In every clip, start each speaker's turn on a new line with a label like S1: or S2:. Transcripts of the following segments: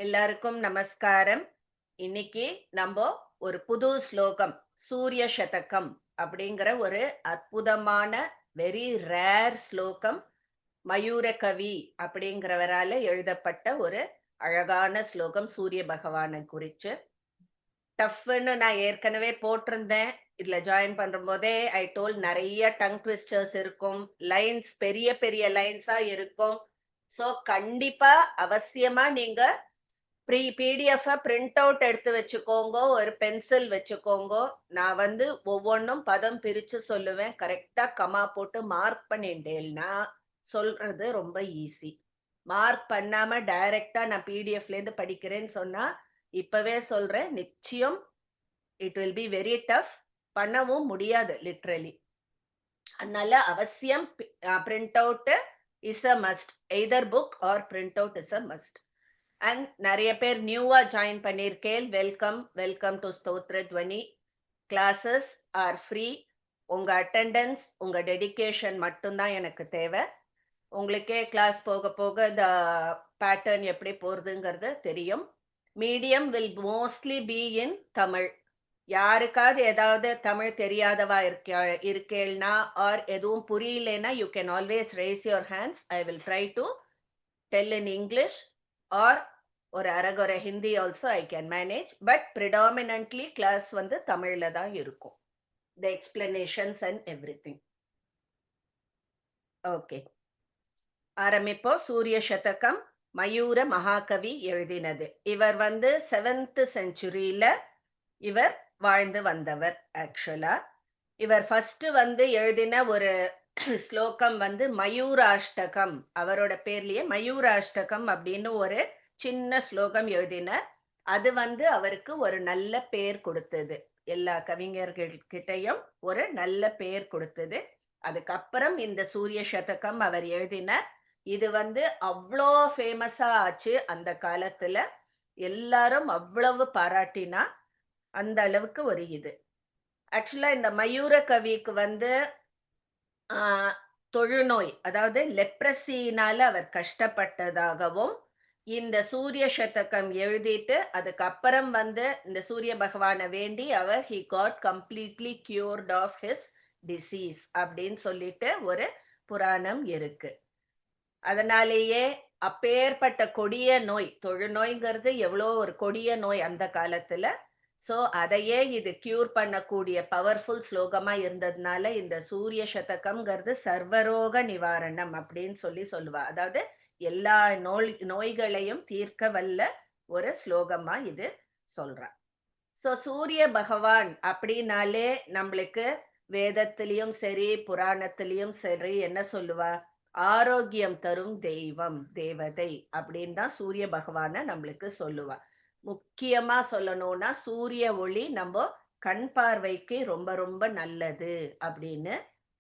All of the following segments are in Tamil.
S1: எல்லாருக்கும் நமஸ்காரம். இன்னைக்கு நம்ம ஒரு புது ஸ்லோகம் சூரிய சதகம் அப்படிங்கிற ஒரு அற்புதமான வெரி ரேர் ஸ்லோகம் மயூர கவி அப்படிங்கிறவரால எழுதப்பட்ட ஒரு அழகான ஸ்லோகம் சூரிய பகவானை குறிச்சு. டஃப்னு நான் ஏற்கனவே போட்டிருந்தேன். இதுல ஜாயின் பண்ற போதே ஐ டோல் நிறைய டங் ட்விஸ்டர்ஸ் இருக்கும், லைன்ஸ் பெரிய பெரிய லைன்ஸா இருக்கும். சோ கண்டிப்பா அவசியமா நீங்க பிடிஎஃப் பிரிண்ட் அவுட் எடுத்து வச்சுக்கோங்க, ஒரு பென்சில் வச்சுக்கோங்க. நான் ஒவ்வொன்றும் பதம் பிரிச்சு சொல்லுவேன். கரெக்டா கமா போட்டு மார்க் பண்ணிட்டேன்னா சொல்றது ரொம்ப ஈஸி. மார்க் பண்ணாம டைரக்டா நான் பிடிஎஃப்ல இருந்து படிக்கிறேன்னு சொன்னா இப்பவே சொல்றேன், நிச்சயம் it will be very tough. பண்ணவும் முடியாது லிட்ரலி. அதனால அவசியம் print out is a must. Either book R print out is a must. And நிறைய பேர் நியூவா ஜாயின் பண்ணிருக்கேன். Welcome welcome to Stotra Dhwani. Classes are free. உங்க அட்டெண்டன்ஸ், உங்க டெடிகேஷன் மட்டும்தான் எனக்கு தேவை. உங்களுக்கே கிளாஸ் போக போக இந்த பேட்டர்ன் எப்படி போறதுங்கிறது தெரியும். Medium will mostly be in Tamil. யாருக்காவது ஏதாவது தமிழ் தெரியாதவா இருக்கேள்னா ஆர் எதுவும் புரியலனா you can always raise your hands. I will try to tell in English or ஒரு அரகுறை Hindi also I can manage. But predominantly class தமிழ்ல தான் இருக்கும். The explanations and everything. Okay, ஆரம்பிப்போம். சூரிய சதகம் மயூர மகாகவி எழுதினது. இவர் 7th செஞ்சுரியில இவர் வாழ்ந்து வந்தவர். ஆக்சுவலா இவர் ஃபர்ஸ்ட் எழுதின ஒரு ஸ்லோகம் மயூராஷ்டகம். அவரோட பேர்லயே மயூராஷ்டகம் அப்படின்னு ஒரு சின்ன ஸ்லோகம் எழுதினார். அது அவருக்கு ஒரு நல்ல பேர் கொடுத்தது. எல்லா கவிஞர்கள்கிட்டையும் ஒரு நல்ல பேர் கொடுத்தது. அதுக்கப்புறம் இந்த சூரிய சதகம் அவர் எழுதினார். இது அவ்வளோ ஃபேமஸா ஆச்சு அந்த காலத்துல. எல்லாரும் அவ்வளவு பாராட்டினா அந்த அளவுக்கு ஒரு இது. ஆக்சுவலா இந்த மயூர கவிக்கு தொழுநோய், அதாவது லெப்ரசினால அவர் கஷ்டப்பட்டதாகவும், இந்த சூரிய சதகம் எழுதிட்டு அதுக்கப்புறம் இந்த சூரிய பகவானை வேண்டி அவர் he got completely cured of his disease அப்படின்னு சொல்லிட்டு ஒரு புராணம் இருக்கு. அதனாலேயே அப்பேற்பட்ட கொடிய நோய், தொழுநோய்ங்கிறது எவ்வளோ ஒரு கொடிய நோய் அந்த காலத்துல. சோ அதையே இது கியூர் பண்ணக்கூடிய பவர்ஃபுல் ஸ்லோகமா இருந்ததுனால இந்த சூரிய சதகம்ங்கிறது சர்வரோக நிவாரணம் அப்படின்னு சொல்லுவா. அதாவது எல்லா நோய்களையும் தீர்க்க வல்ல ஒரு ஸ்லோகமா இது சொல்றா. சோ சூரிய பகவான் அப்படின்னாலே நம்மளுக்கு வேதத்திலையும் சரி புராணத்திலையும் சரி என்ன சொல்லுவா? ஆரோக்கியம் தரும் தெய்வம், தேவதை அப்படின்னு தான் சூரிய பகவான நம்மளுக்கு சொல்லுவா. முக்கியமா சொல்லணும்னா சூரிய ஒளி நம்ம கண் பார்வைக்கு ரொம்ப ரொம்ப நல்லது அப்படின்னு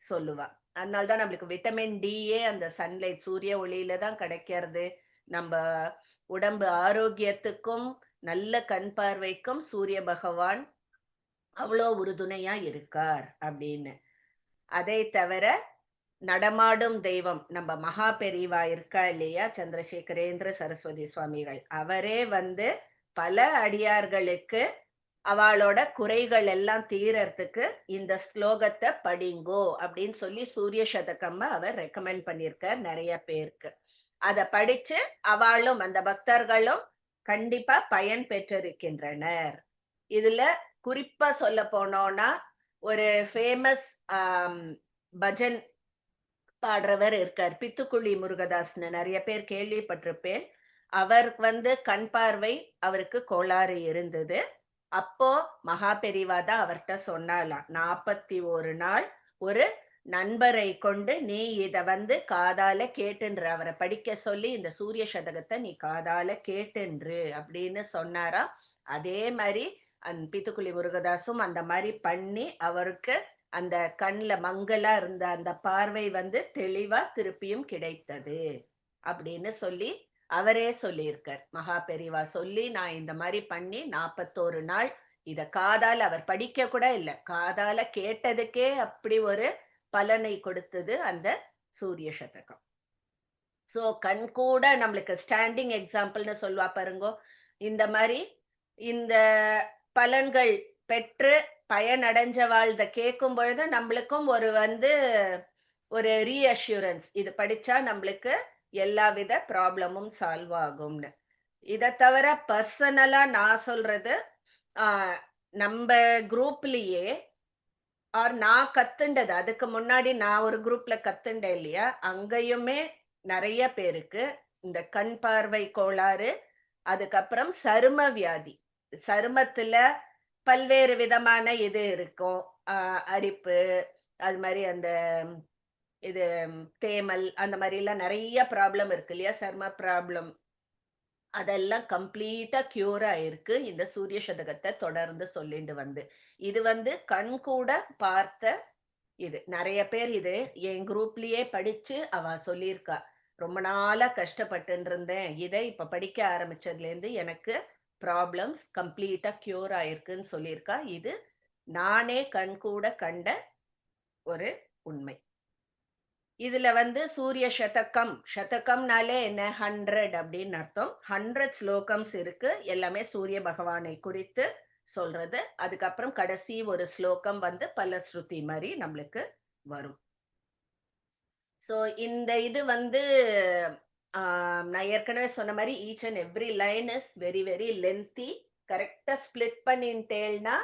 S1: சொல்லுவா. அதனால்தான் நம்மளுக்கு விட்டமின் டியே அந்த சன்லைட் சூரிய ஒளியில தான் கிடைக்கிறது. நம்ம உடம்பு ஆரோக்கியத்துக்கும் நல்ல கண் பார்வைக்கும் சூரிய பகவான் அவ்வளோ உறுதுணையா இருக்கார் அப்படின்னு. அதை தவிர நடமாடும் தெய்வம் நம்ம மகா பெரிவா இருக்கா இல்லையா, சந்திரசேகரேந்திர சரஸ்வதி சுவாமிகள், அவரே பல அடியார்களுக்கு அவளோட குறைகள் எல்லாம் தீரறதுக்கு இந்த ஸ்லோகத்தை படிங்கோ அப்படின்னு சொல்லி சூரிய சதகம்மா அவர் ரெக்கமெண்ட் பண்ணியிருக்கார் நிறைய பேருக்கு. அத படிச்சு அவளும் அந்த பக்தர்களும் கண்டிப்பா பயன் பெற்றிருக்கின்றனர். இதுல குறிப்பா சொல்ல போனோம்னா ஒரு ஃபேமஸ் பஜன் பாடுறவர் இருக்கார், பித்துக்குழி முருகதாஸ்னு. நிறைய பேர் கேள்விப்பட்டிருப்பேன். அவர் கண் பார்வை அவருக்கு கோளாறு இருந்தது. அப்போ மகா பெரிவா தான் அவர்கிட்ட சொன்னாலாம், 41 நாள் ஒரு நண்பரை கொண்டு நீ இத காதால கேட்டுன்று, அவரை படிக்க சொல்லி இந்த சூரிய சதகத்தை நீ காதால கேட்டுன்று அப்படின்னு சொன்னாரா. அதே மாதிரி பித்துக்குழி முருகதாசும் அந்த மாதிரி பண்ணி அவருக்கு அந்த கண்ல மங்கலா இருந்த அந்த பார்வை தெளிவா திருப்பியும் கிடைத்தது அப்படின்னு சொல்லி அவரே சொல்லியிருக்கார். மகா பெரிவா சொல்லி நான் இந்த மாதிரி பண்ணி 41 நாள் இத காதால, அவர் படிக்க கூட இல்லை, காதால கேட்டதுக்கே அப்படி ஒரு பலனை கொடுத்தது அந்த சூரிய சதகம். சோ கண் கூட நம்மளுக்கு ஸ்டாண்டிங் எக்ஸாம்பிள்னு சொல்லுவா பாருங்க. இந்த மாதிரி இந்த பலன்கள் பெற்று பயனடைஞ்சவாழ்த கேட்கும் பொழுது நம்மளுக்கும் ஒரு ரீஅஷூரன்ஸ், இது படிச்சா நம்மளுக்கு எல்லா வித ப்ராப்ளமும் சால்வ் ஆகும்னு. இதை தவிர பர்சனலா நான் சொல்றது, நம்ம குரூப்லயே ஆர் நான் கத்துண்டது, அதுக்கு முன்னாடி நான் ஒரு குரூப்ல கத்துண்டேன் இல்லையா, அங்கேயுமே நிறைய பேருக்கு இந்த கண் பார்வை கோளாறு, அதுக்கப்புறம் சரும வியாதி, சருமத்துல பல்வேறு விதமான இது இருக்கும், அரிப்பு, அது மாதிரி அந்த இது தேமல், அந்த மாதிரி எல்லாம் நிறைய ப்ராப்ளம் இருக்கு இல்லையா, சர்ம ப்ராப்ளம். அதெல்லாம் கம்ப்ளீட்டா கியூர் ஆயிருக்கு இந்த சூரிய சதகத்தை தொடர்ந்து சொல்லிட்டு இது கண் கூட பார்த்த இது. நிறைய பேர் இது என் குரூப்லயே படிச்சு அவ சொல்லியிருக்கா, ரொம்ப நாளா கஷ்டப்பட்டு இருந்தேன், இதை இப்ப படிக்க ஆரம்பிச்சதுல இருந்து எனக்கு ப்ராப்ளம்ஸ் கம்ப்ளீட்டா கியூர் ஆயிருக்குன்னு சொல்லியிருக்கா. இது நானே கண் கூட கண்ட ஒரு உண்மை. இதுல சூரிய சதகம், சதகம்னாலே என்ன, 100 அப்படின்னு அர்த்தம். 100 ஸ்லோகம்ஸ் இருக்கு, எல்லாமே சூரிய பகவானை குறித்து சொல்றது. அதுக்கப்புறம் கடைசி ஒரு ஸ்லோகம் பல ஸ்ருதி மாதிரி நம்மளுக்கு வரும். சோ இந்த இது நான் ஏற்கனவே சொன்ன மாதிரி each and every line is very very lengthy. கரெக்டா ஸ்பிளிட் பண்ணிட்டேன்னா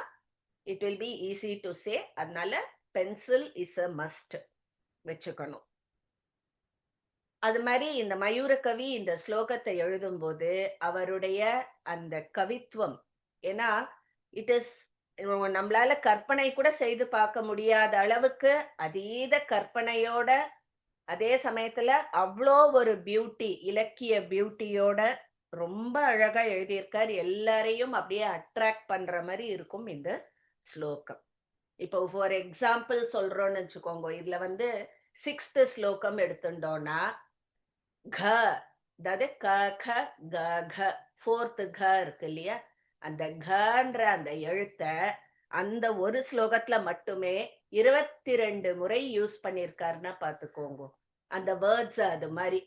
S1: it will be easy to say. அதனால பென்சில் இஸ் அ மஸ்ட் வச்சுக்கணும். அது மாதிரி இந்த மயூர கவி இந்த ஸ்லோகத்தை எழுதும் போது அவருடைய அந்த கவித்துவம், ஏன்னா இட் இஸ் நம்மளால கற்பனை கூட செய்து பார்க்க முடியாத அளவுக்கு அதீத கற்பனையோட, அதே சமயத்துல அவ்வளோ ஒரு பியூட்டி, இலக்கிய பியூட்டியோட ரொம்ப அழகா எழுதியிருக்கார். எல்லாரையும் அப்படியே அட்ராக்ட் பண்ற மாதிரி இருக்கும் இந்த ஸ்லோகம். இப்போ ஃபார் எக்ஸாம்பிள் சொல்றோம்னு வச்சுக்கோங்க, இதுல 6th ஸ்லோகம் எடுத்துட்டோம்னா க, அதாவது க க க க, 4th க இருக்கு இல்லையா, அந்த கன்ற அந்த எழுத்த அந்த ஒரு ஸ்லோகத்துல மட்டுமே 22 முறை யூஸ் பண்ணிருக்காருன்னா பாத்துக்கோங்க. அந்த வேர்ட்ஸ் அது மாதிரி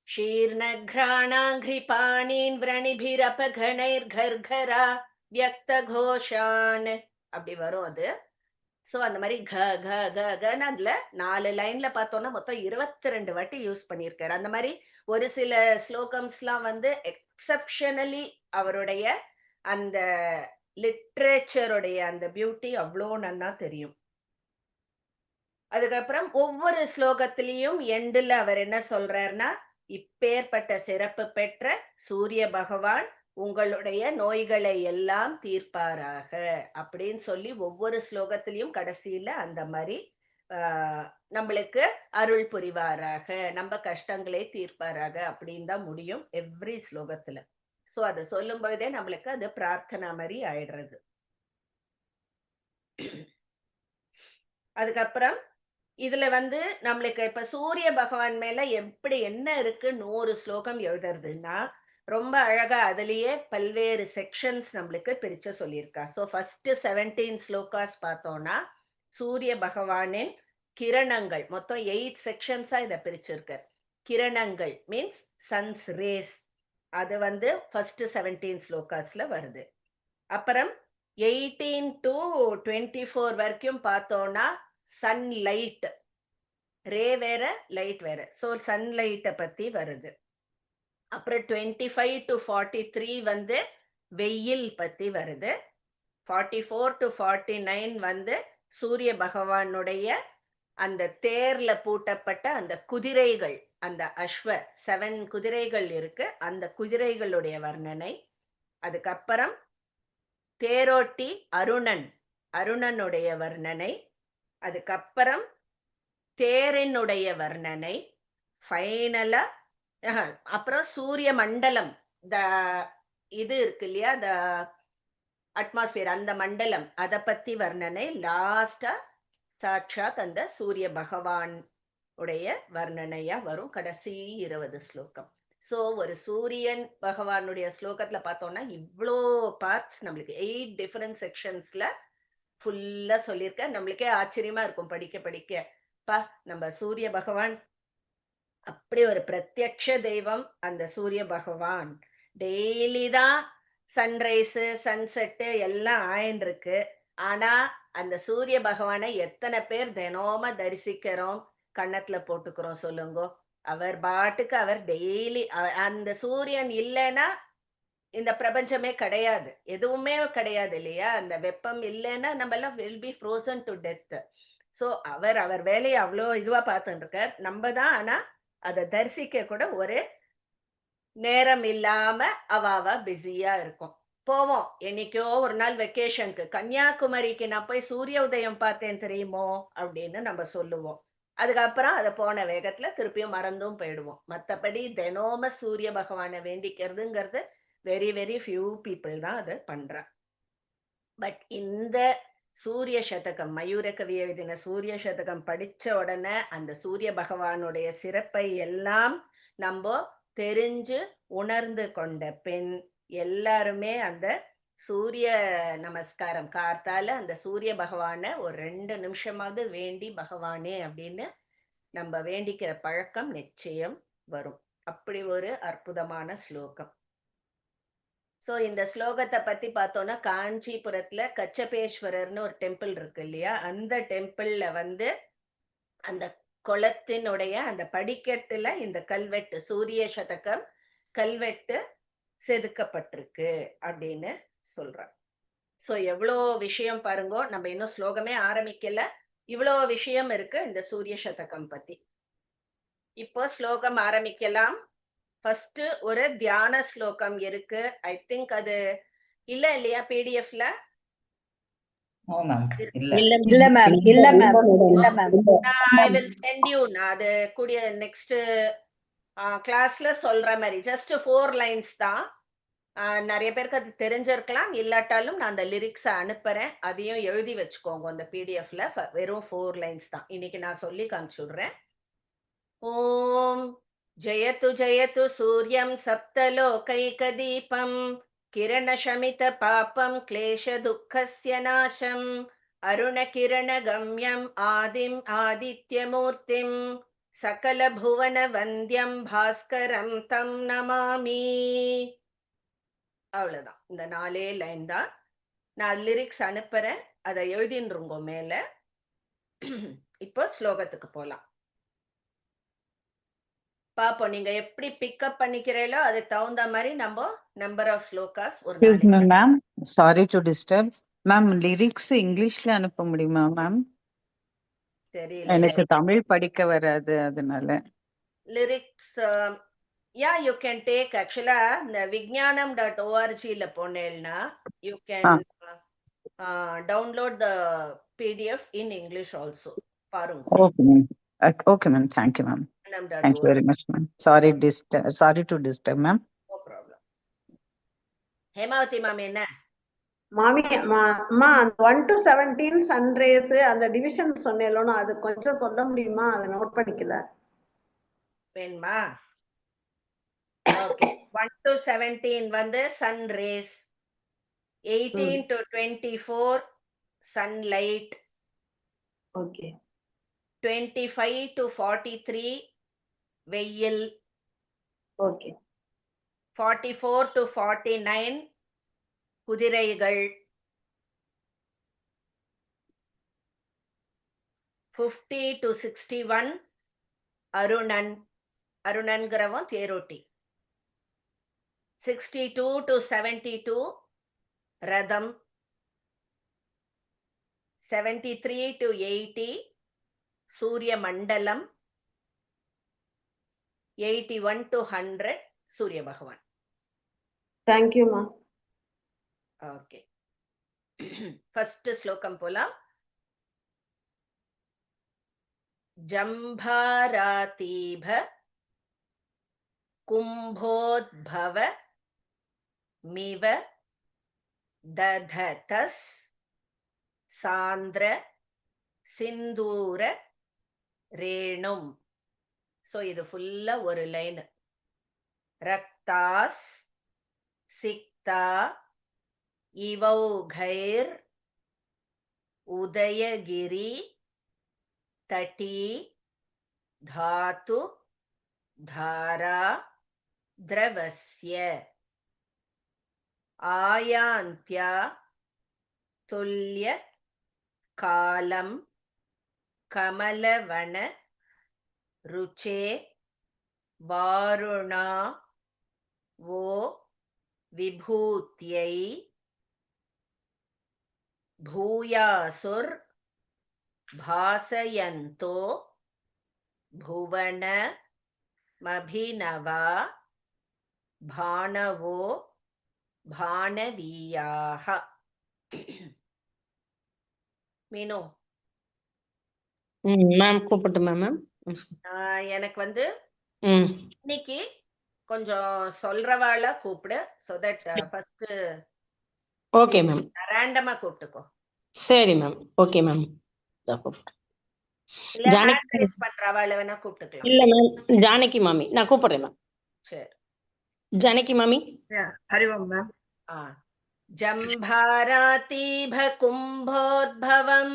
S1: ஷீர்ணக்ராணாங்கிரிபாணீன் விரணிபிரபகணைர் கர்கரா வியக்த கோஷான் அப்படி வரும் அது. சோ அந்த மாதிரி க க க கன்னு அதுல 4 லைன்ல பார்த்தோம்னா மொத்தம் 22 வாட்டி யூஸ் பண்ணியிருக்காரு. அந்த மாதிரி ஒரு சில ஸ்லோகம்ஸ் எல்லாம் எக்ஸப்ஷனலி அவருடைய அந்த லிட்ரேச்சருடைய அந்த பியூட்டி அவ்வளோ நன்னா தெரியும். அதுக்கப்புறம் ஒவ்வொரு ஸ்லோகத்திலையும் எண்டுல அவர் என்ன சொல்றாருன்னா, இப்பேற்பட்ட சிறப்பு பெற்ற சூரிய பகவான் உங்களுடைய நோய்களை எல்லாம் தீர்ப்பாராக அப்படின்னு சொல்லி ஒவ்வொரு ஸ்லோகத்திலையும் கடைசியில அந்த மாதிரி நம்மளுக்கு அருள் புரிவாராக, நம்ம கஷ்டங்களை தீர்ப்பாராக அப்படின்னு தான் முடியும் எவ்ரி ஸ்லோகத்துல. சோ அதை சொல்லும் பொழுதே நம்மளுக்கு அது பிரார்த்தனா மாதிரி ஆயிடுறது. அதுக்கப்புறம் இதுல நம்மளுக்கு இப்ப சூரிய பகவான் மேல எப்படி என்ன இருக்கு 100 ஸ்லோகம் எழுதுறதுன்னா ரொம்ப அழகா அதுலயே பல்வேறு செக்ஷன்ஸ் நம்மளுக்கு பிரிச்சு சொல்லியிருக்கா. சோ ஃபர்ஸ்ட் 17 ஸ்லோகாஸ் பார்த்தோம்னா சூரிய பகவானின் கிரணங்கள், மொத்தம் 8 செக்ஷன்ஸா இதை பிரிச்சிருக்க. கிரணங்கள் மீன்ஸ் சன்ஸ் ரேஸ், அது ஃபர்ஸ்ட் 17 ஸ்லோகாஸ்ல வருது. அப்புறம் 18 to 24 வரைக்கும் பார்த்தோம்னா சன்லைட், ரே வேற லைட் வேற, சோ சன்லைட்டை பத்தி வருது. அப்புறம் 25 to 43 வெயில் பத்தி வருது. 44 to 49 சூரிய பகவானுடைய அந்த தேர்ல பூட்டப்பட்ட அந்த குதிரைகள், அந்த அஸ்வ 7 குதிரைகள் இருக்கு, அந்த குதிரைகளுடைய வர்ணனை. அதுக்கப்புறம் தேரோட்டி அருணன், அருணனுடைய வர்ணனை. அதுக்கப்புறம் தேரினுடைய வர்ணனை. ஃபைனலா அப்புறம் சூரிய மண்டலம், இது இருக்கு இல்லையா, த அட்மாஸ்பியர், அந்த மண்டலம், அதை பத்தி வர்ணனை. லாஸ்டா சாட்சாத் அந்த சூரிய பகவான் உடைய வர்ணனையா வரும் கடைசி 20 ஸ்லோகம். சோ ஒரு சூரியன் பகவானுடைய ஸ்லோகத்துல பார்த்தோம்னா இவ்வளோ பார்ட்ஸ் நம்மளுக்கு 8 டிஃபரெண்ட் செக்ஷன்ஸ்ல ஃபுல்லா சொல்லியிருக்க. நம்மளுக்கே ஆச்சரியமா இருக்கும் படிக்க படிக்க, பா நம்ம சூரிய பகவான் அப்படி ஒரு பிரத்யக்ஷ தெய்வம் அந்த சூரிய பகவான். டெய்லி தான் சன்ரைஸ் சன்செட்டு எல்லாம் ஆயின்னு இருக்கு. ஆனா அந்த சூரிய பகவானை எத்தனை பேர் தினமும் தரிசிக்கிறோம், கன்னத்துல போட்டுக்கிறோம் சொல்லுங்க. அவர் பாட்டுக்கு அவர் டெய்லி அந்த சூரியன் இல்லைன்னா இந்த பிரபஞ்சமே கிடையாது, எதுவுமே கிடையாது இல்லையா? அந்த வெப்பம் இல்லைன்னா நம்ம எல்லாம் will be frozen to death. So அவர் அவர் வேலையை அவ்வளோ இதுவா பார்த்துட்டு இருக்கார். நம்ம தான் ஆனா அதை தரிசிக்க கூட ஒரு நேரம் இல்லாம அவ பிஸியா இருக்கும். போவோம் என்னைக்கோ ஒரு நாள் வெக்கேஷனுக்கு கன்னியாகுமரிக்கு நான் போய் சூரிய உதயம் பார்த்தேன் தெரியுமோ அப்படின்னு நம்ம சொல்லுவோம். அதுக்கப்புறம் அதை போன வேகத்துல திருப்பியும் மறந்தும் போயிடுவோம். மத்தபடி தினோம சூரிய பகவானை வேண்டிக்கிறதுங்கிறது வெரி வெரி ஃபியூ பீப்புள் தான் அதை பண்றாங்க. பட் இந்த சூரிய சதகம், மயூர கவி எழுதின சூரிய சதகம் படிச்ச உடனே அந்த சூரிய பகவானுடைய சிறப்பை எல்லாம் நம்ம தெரிஞ்சு உணர்ந்து கொண்ட பெண் எல்லாருமே அந்த சூரிய நமஸ்காரம் காத்தால அந்த சூரிய பகவான ஒரு 2 நிமிஷமாவது வேண்டி பகவானே அப்படின்னு நம்ம வேண்டிக்கிற பழக்கம் நிச்சயம் வரும். அப்படி ஒரு அற்புதமான ஸ்லோகம். சோ இந்த ஸ்லோகத்தை பத்தி பார்த்தோம்னா காஞ்சிபுரத்துல கச்சபேஸ்வரர்னு ஒரு டெம்பிள் இருக்கு இல்லையா? அந்த டெம்பிள்ல வந்து அந்த குளத்தினுடைய அந்த படிக்கட்டுல இந்த கல்வெட்டு சூரிய சதகம் கல்வெட்டு செதுக்கப்பட்டிருக்கு அப்படின்னு சொல்றாங்க. சோ எவ்வளோ விஷயம் பாருங்க, நம்ம இன்னும் ஸ்லோகமே ஆரம்பிக்கல, இவ்வளோ விஷயம் இருக்கு இந்த சூரிய சதகம் பத்தி. இப்போ ஸ்லோகம் ஆரம்பிக்கலாம். ஃபர்ஸ்ட் ஒரு தியான ஸ்லோகம் இருக்கு. ஐ திங்க் அது இல்லையா பிடிஎஃப்ல?
S2: இல்ல ma'am.
S1: I will send you. நான் அது கூடிய நெக்ஸ்ட் கிளாஸ்ல சொல்ற மாதிரி ஜஸ்ட் 4 லைன்ஸ் தான். நிறைய பேருக்கு அது தெரிஞ்சிருக்கலாம், இல்லாட்டாலும் நான் அந்த லிரிக்ஸை அனுப்புறேன், அதையும் எழுதி வச்சுக்கோங்க. அந்த பிடிஎஃப்ல வெறும் 4 லைன்ஸ் தான் இன்னைக்கு நான் சொல்லி காமிச்சுடுறேன். ஓம் ஜெயத்து ஜெயத்து சூர்யம் சப்தலோகைகதீபம் கிரணசமித பாபம் கிளேஷ துக்கஸ்ய நாசம் அருணகிரணகம்யம் ஆதிம் ஆதித்யமூர்த்திம் சகல புவன வந்தியம் பாஸ்கரம் தம் நமாமி. அவ்வளவுதான், இந்த 4 லைன் தான். நான் லிரிக்ஸ் அனுப்புறேன், அதை எழுதின்றுங்க மேல. இப்போ ஸ்லோகத்துக்கு போலாம். பாப்போம் நீங்க எப்படி பிக்கப் பண்ணிக்கிறீங்களோ அதுக்கு தகுந்த மாதிரி நம்ம நம்பர் ஆஃப் ஸ்லோகாஸ் ஒரு நாளைக்கு.
S2: Ma'am sorry to disturb ma'am, lyrics இங்கிலீஷ்ல அனுப்ப முடியுமா மேம்?
S1: தெரியல,
S2: எனக்கு தமிழ் படிக்க வராது, அதனால.
S1: லிரிக்ஸ் யா யூ கேன் டேக். ஆக்சுவலா இந்த விஞ்ஞானம்.org போனேன்னா you can download the PDF in English also. பாருங்க.
S2: Okay ma'am, thank you ma'am. Thank you very much, ma'am. Sorry to disturb, ma'am.
S1: No problem. Hemavathi ma'am என்ன
S3: மாமி அம்மா 1 to 17 சன்ரைஸ் அந்த டிவிஷன் சொன்னேலோனா அது கொஞ்சம் சொல்ல முடியுமா? அதை நோட் பண்ணிக்கல.
S1: வேணுமா? ஓகே. 1 to 17 வந்து sun rays, 18 to 24 sunlight,
S3: okay.
S1: 25 to 43 வெயில்,
S3: ஓகே.
S1: 44 to 49 குதிரைகள், 50 to 61 அருணன், அருணன்கிறவன் தேரோட்டி, 62 to 72 ரதம், 73 to 80 சூரிய மண்டலம், 81 to 100 சூரிய பகவான்.
S3: தேங்க்யூ மா.
S1: ஓகே, ஃபர்ஸ்ட் ஸ்லோகம் போலாம். ஜம்பாராதீப கும்போத்பவ மிவ தததஸ் சாந்திர சிந்தூர ரேணும். சோ இது ஃபுல்லா ஒரு லைன். ரக்தாஸ் சிக்தா இவௌகைர் உதயகிரி தட்டி தாத்து धारा द्रवस्य आयान्त्या तुल्य कालं कमलवन रुचे वारुणा वो विभूत्यै भूयासुर भासयन्तो भुवन मभिनवा भानवो भानवीयाः. மீனு
S4: மேம் கூப்பிட்டுமா மேம்?
S1: எனக்கு வந்து இன்னைக்கு கொஞ்சம் சொல்றவாள கூப்பிடு. So that first
S4: okay ma'am.
S1: ரேண்டமா கூப்பிட்டுக்கோ.
S4: சரி மேம். Okay ma'am.
S1: ஜானகி பண்றவாள வேணா கூப்பிட்டுக்கலாம்.
S4: இல்ல மேம், ஜானகி மாமி நான் கூப்பிடுறேன் மேம்.
S1: சரி
S4: ஜானகி மாமி.
S5: ஹரி ஓம் மேம்.
S1: ஜம்பாராதீப கும்போத்பவம்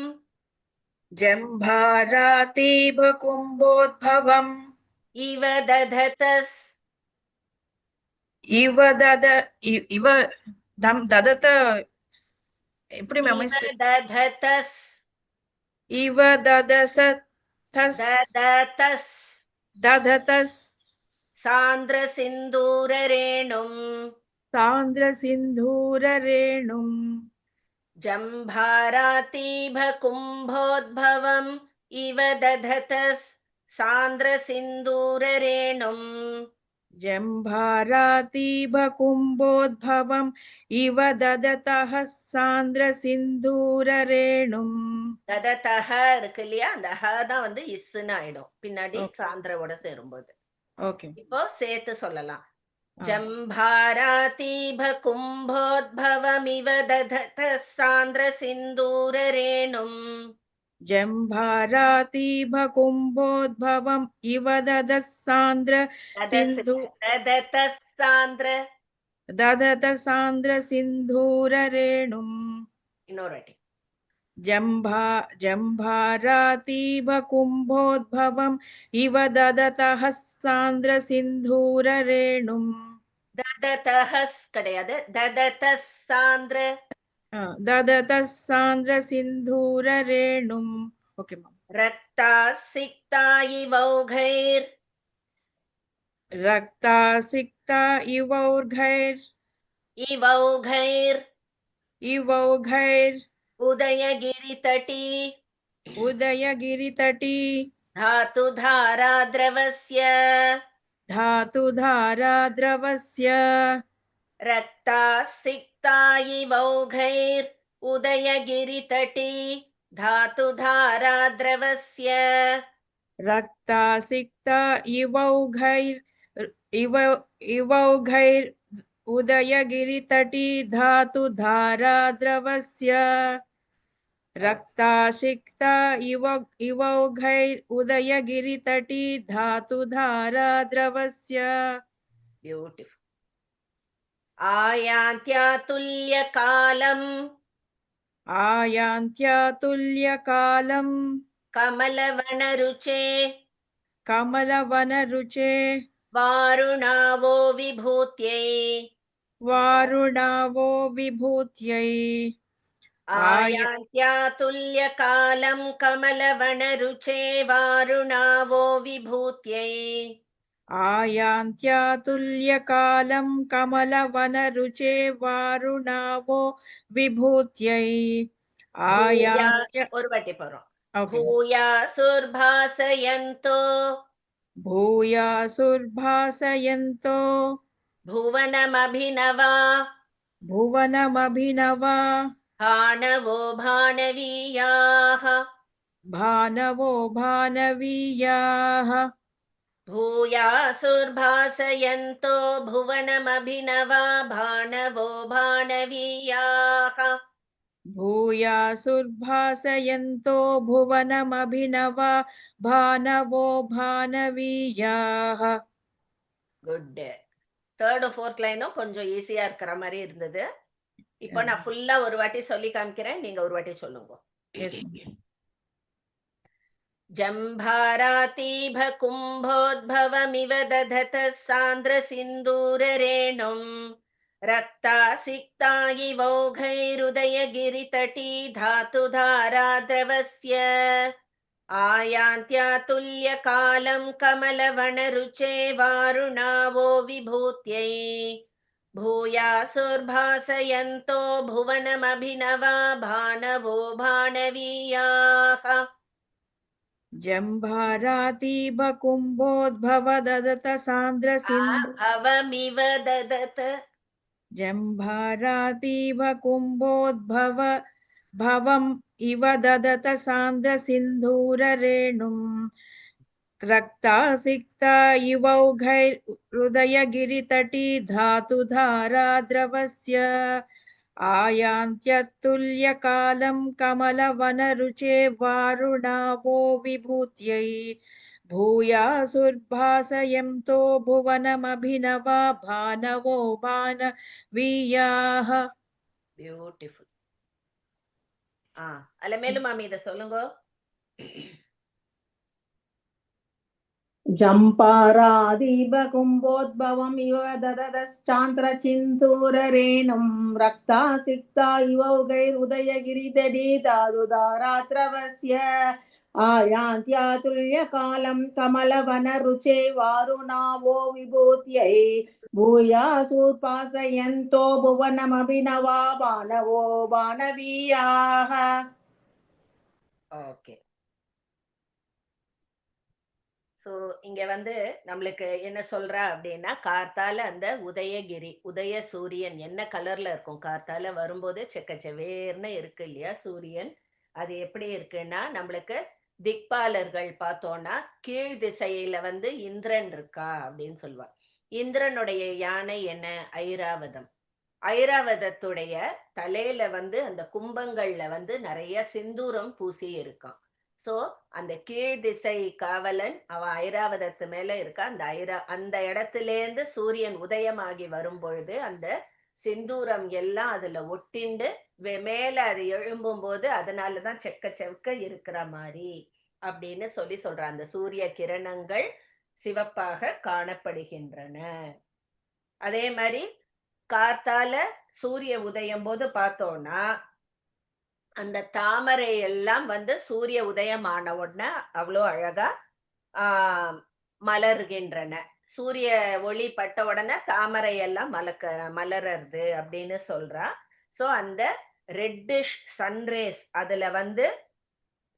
S5: ஜம்பாராதீப கும்போத்பவம்
S1: இவ தததஸ்
S5: இவ ததத எப்படி மேம்?
S1: தததஸ்
S5: இவ ததசத்
S1: தததஸ்
S5: தததஸ்
S1: சாந்திர சிந்தூர ரேணும்
S5: சாந்திர சிந்தூர ரேணும்
S1: ஜம்பாராதீப கும்போத்பவம் இவ தததஸ் சாந்திர சிந்தூர ரேணும்
S5: ஜம்பாராதீப கும்போத்பவம் இவ தததஹ சாந்திர சிந்தூர ரேணும்.
S1: தததஹ இருக்கு இல்லையா, அந்த ஹ தான் வந்து இஸ்ன்னு ஆயிடும் பின்னாடி சாந்திரவோட சேரும்போது.
S5: ஓகே,
S1: இப்போ சேர்த்து சொல்லலாம். ஜம்பாராதீப கும்போத்பவமிவ தததஸ் சாந்திர சிந்தூர ரேணும்.
S5: ஜம்பாராதீப கும்போத்பவம் இவ ததஸ் சாந்திர சிந்து
S1: தததஸ் சாந்திர
S5: ததத சாந்திர சிந்தூர ரேணும்.
S1: இன்னொரு வாட்டி.
S5: ஜம்பாராதீப கும்போத்பவம் இவ தததஹ சாந்திர சிந்தூர ரேணும்.
S1: தததஹஸ் கிடையாது, தததஸ் சாந்திர
S5: தததஸ் சாந்திர சிந்தூர ரேணும். Okay ma'am.
S1: ரக்தாசிக்தா இவௌகைர்
S5: ரக்தாசிக்தா இவௌர்கைர்
S1: இவௌகைர்
S5: இவௌகைர்
S1: உதயகிரிதட்டி
S5: உதயகிரிதட்டி
S1: धातु धारा द्रवस्य
S5: धातु धारा द्रवस्य
S1: रक्तासिक्ता इवौघैर् उदयगिरितटी धातु धारा द्रवस्य
S5: रक्तासिक्ता इवौघैर् इवौघैर् उदयगिरितटी धातु धारा द्रवस्य रक्तासिक्ता इवौघैर् उदयगिरितटी धातु धारा द्रवस्य.
S1: ब्यूटिफुल. आयान्त्यातुल्यकालम्
S5: आयान्त्यातुल्यकालम्
S1: कमलवनरुचे
S5: कमलवनरुचे
S1: वारुणावो विभूत्यै
S5: वारुणावो विभूत्यै.
S1: आयान्त्यातुल्यकालम् कमलवनरुचे वारुणावो विभूत्यै
S5: आयान्त्यातुल्यकालं कमलवनरुचे वारुणावो विभूत्यै.
S1: ஒரு வாட்டி போறோம். भूयासुर्भासयन्तो
S5: भूयासुर्भासयन्तो
S1: भुवनमभिनवा
S5: भुवनमभिनवा
S1: भानवो भानवीयाः
S5: भानवो भानवीयाः.
S1: भूयासुर्भासयन्तो भुवनमभिनवा भानवो भानवीयाः
S5: भूयासुर्भासयन्तो भुवनमभिनवा भानवो भानवीयाः.
S1: குட். தேர்ட் ஃபோர்த் லைனும் கொஞ்சம் ஈஸியா இருக்கிற மாதிரி இருந்தது. இப்போ நான் ஃபுல்லா ஒரு வாட்டி சொல்லி காமிக்கிறேன், நீங்க ஒரு வாட்டி சொல்லுங்க. जम्भारातीभ कुम्भोद्भवमिव दधतः सान्द्रसिन्दूररेणुम् रक्तासिक्ता इवौघैरुदयगिरितटी धातुधाराद्रवस्य आयान्त्यातुल्यकालं कमलवनरुचे वारुणावो विभूत्यै भूयासुर्भासयन्तो भुवनमभिनवा भानवो भानवीयाः
S5: जम्भारातीव कुम्भोद्भव ददत सान्द्र सिन्धु
S1: भवमिव ददत
S5: जम्भारातीव कुम्भोद्भव भवम् इव ददत सान्द्र सिन्धूररेणुम् रक्तासिक्ता इवौघैरुदयगिरितटी धातुधाराद्रवस्य आयान्त्यतुल्यकालं कमलवनरुचे वारुणावो विभूत्यै भूयासुर्भासयन्तो भुवनमभिनवा भानवो भानवीयाः.
S1: பியூட்டிஃபுல். அல்ல மேலும் மாமி இத சொல்லுங்க.
S6: जम्पारादीव कुम्भोद्भवम् इव ददतश्चान्द्रचिन्तूररेणुम् रक्तासिक्ता इवौघैरुदयगिरितटी धातुधाराद्रवस्य आयान्त्यातुल्यकालं कमलवनरुचे वारुणावो विभूत्यै भूयासुर्भासयन्तो भुवनमभिनवा भानवो भानवीयाः.
S1: ஓகே. சோ இங்க வந்து நம்மளுக்கு என்ன சொல்றா அப்படின்னா, கார்த்தால அந்த உதயகிரி உதய சூரியன் என்ன கலர்ல இருக்கும், கார்த்தால வரும்போது செக்கச்செவேர்னு இருக்கு இல்லையா சூரியன். அது எப்படி இருக்குன்னா, நம்மளுக்கு திக்பாலர்கள் பார்த்தோம்னா கீழ் திசையில வந்து இந்திரன் இருக்கா அப்படின்னு சொல்லுவா. இந்திரனுடைய யானை என்ன, ஐராவதம். ஐராவதத்துடைய தலையில வந்து அந்த கும்பங்கள்ல வந்து நிறைய சிந்தூரம் பூசி இருக்கான். சோ அந்த கீழ் திசை காவலன் அவ ஐராவதத்து மேல இருக்கா. அந்த இடத்துல இருந்து சூரியன் உதயமாகி வரும் பொழுது அந்த சிந்தூரம் எல்லாம் அதுல ஒட்டிண்டு மேல அது எழும்பும் போது அதனாலதான் செக்க செக்க இருக்கிற மாதிரி அப்படின்னு சொல்ற. அந்த சூரிய கிரணங்கள் சிவப்பாக காணப்படுகின்றன. அதே மாதிரி கார்த்தால சூரிய உதயம் போது பார்த்தோம்னா அந்த தாமரை எல்லாம் வந்து சூரிய உதயம் ஆன உடனே அவ்வளோ அழகா மலர்கின்றன. சூரிய ஒளி பட்ட உடனே தாமரை எல்லாம் மலர்றது அப்படின்னு சொல்றா. சோ அந்த ரெட்டிஷ் சன்ரேஸ் அதுல வந்து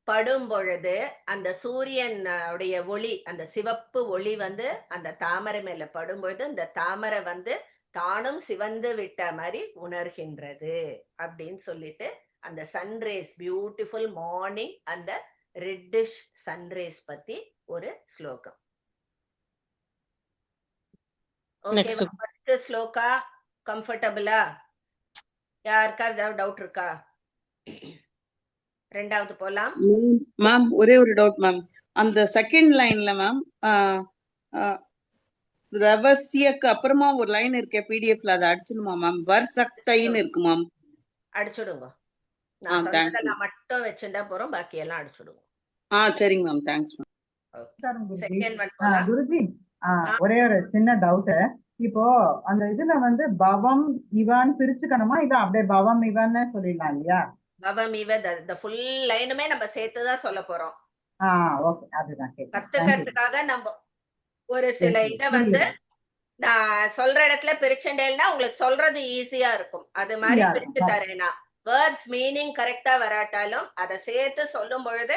S1: படும் பொழுது அந்த சூரியன் உடைய ஒளி, அந்த சிவப்பு ஒளி வந்து அந்த தாமரை மேல படும் பொழுது அந்த தாமரை வந்து தானும் சிவந்து விட்ட மாதிரி உணர்கின்றது அப்படின்னு சொல்லிட்டு அந்த சன்ரேஸ், பியூட்டிஃபுல் மார்னிங், அந்த ரெட்டிஷ் சன்ரேஸ் பத்தி ஒரு ஸ்லோகம். ஃபர்ஸ்ட் ஸ்லோகா கம்ஃபர்டபிளா? யாருக்கா ஏதாவது டவுட் இருக்கா? ரெண்டாவது போலாம்.
S7: மேம் ஒரே ஒரு டவுட் மேம். அந்த செகண்ட் லைன்ல மேம் ரவசியக்கு அப்புறமா ஒரு லைன் இருக்கே பிடிஎஃப்ல, அதை அடிச்சிடுமா மேம்? வர்சக்தைன்னு இருக்கு மேம்.
S1: அடிச்சுடுங்க. நான் மட்டும் வச்சுட்டா போறோம், பாக்கி எல்லாம் அடிச்சுடுவோம்.
S7: சரிங்க ma'am, thanks ma'am.
S1: Second one போலாம்.
S2: குருஜி ஒரே ஒரு சின்ன டவுட். இப்போ அந்த இதுல வந்து பவம் இவான் பிரிச்சுக்கணுமா, இல்ல அப்படியே பவம் இவான்னு சொல்லிடலாம் இல்லையா?
S1: பவம் இவ இந்த ஃபுல் லைனுமே நம்ம சேர்த்துதான் சொல்ல போறோம்.
S2: ஓகே, அதுதான்
S1: கத்துக்கிறதுக்காக நம்ம ஒரு சில இத வந்து நான் சொல்ற இடத்துல பிரிச்சுட்டேன்னா உங்களுக்கு சொல்றது ஈஸியா இருக்கும். அது மாதிரி பிரிச்சு தரேன்னா வேர்ட்ஸ் மீனிங் கரெக்டா வராட்டாலும் அதை சேர்த்து சொல்லும் பொழுது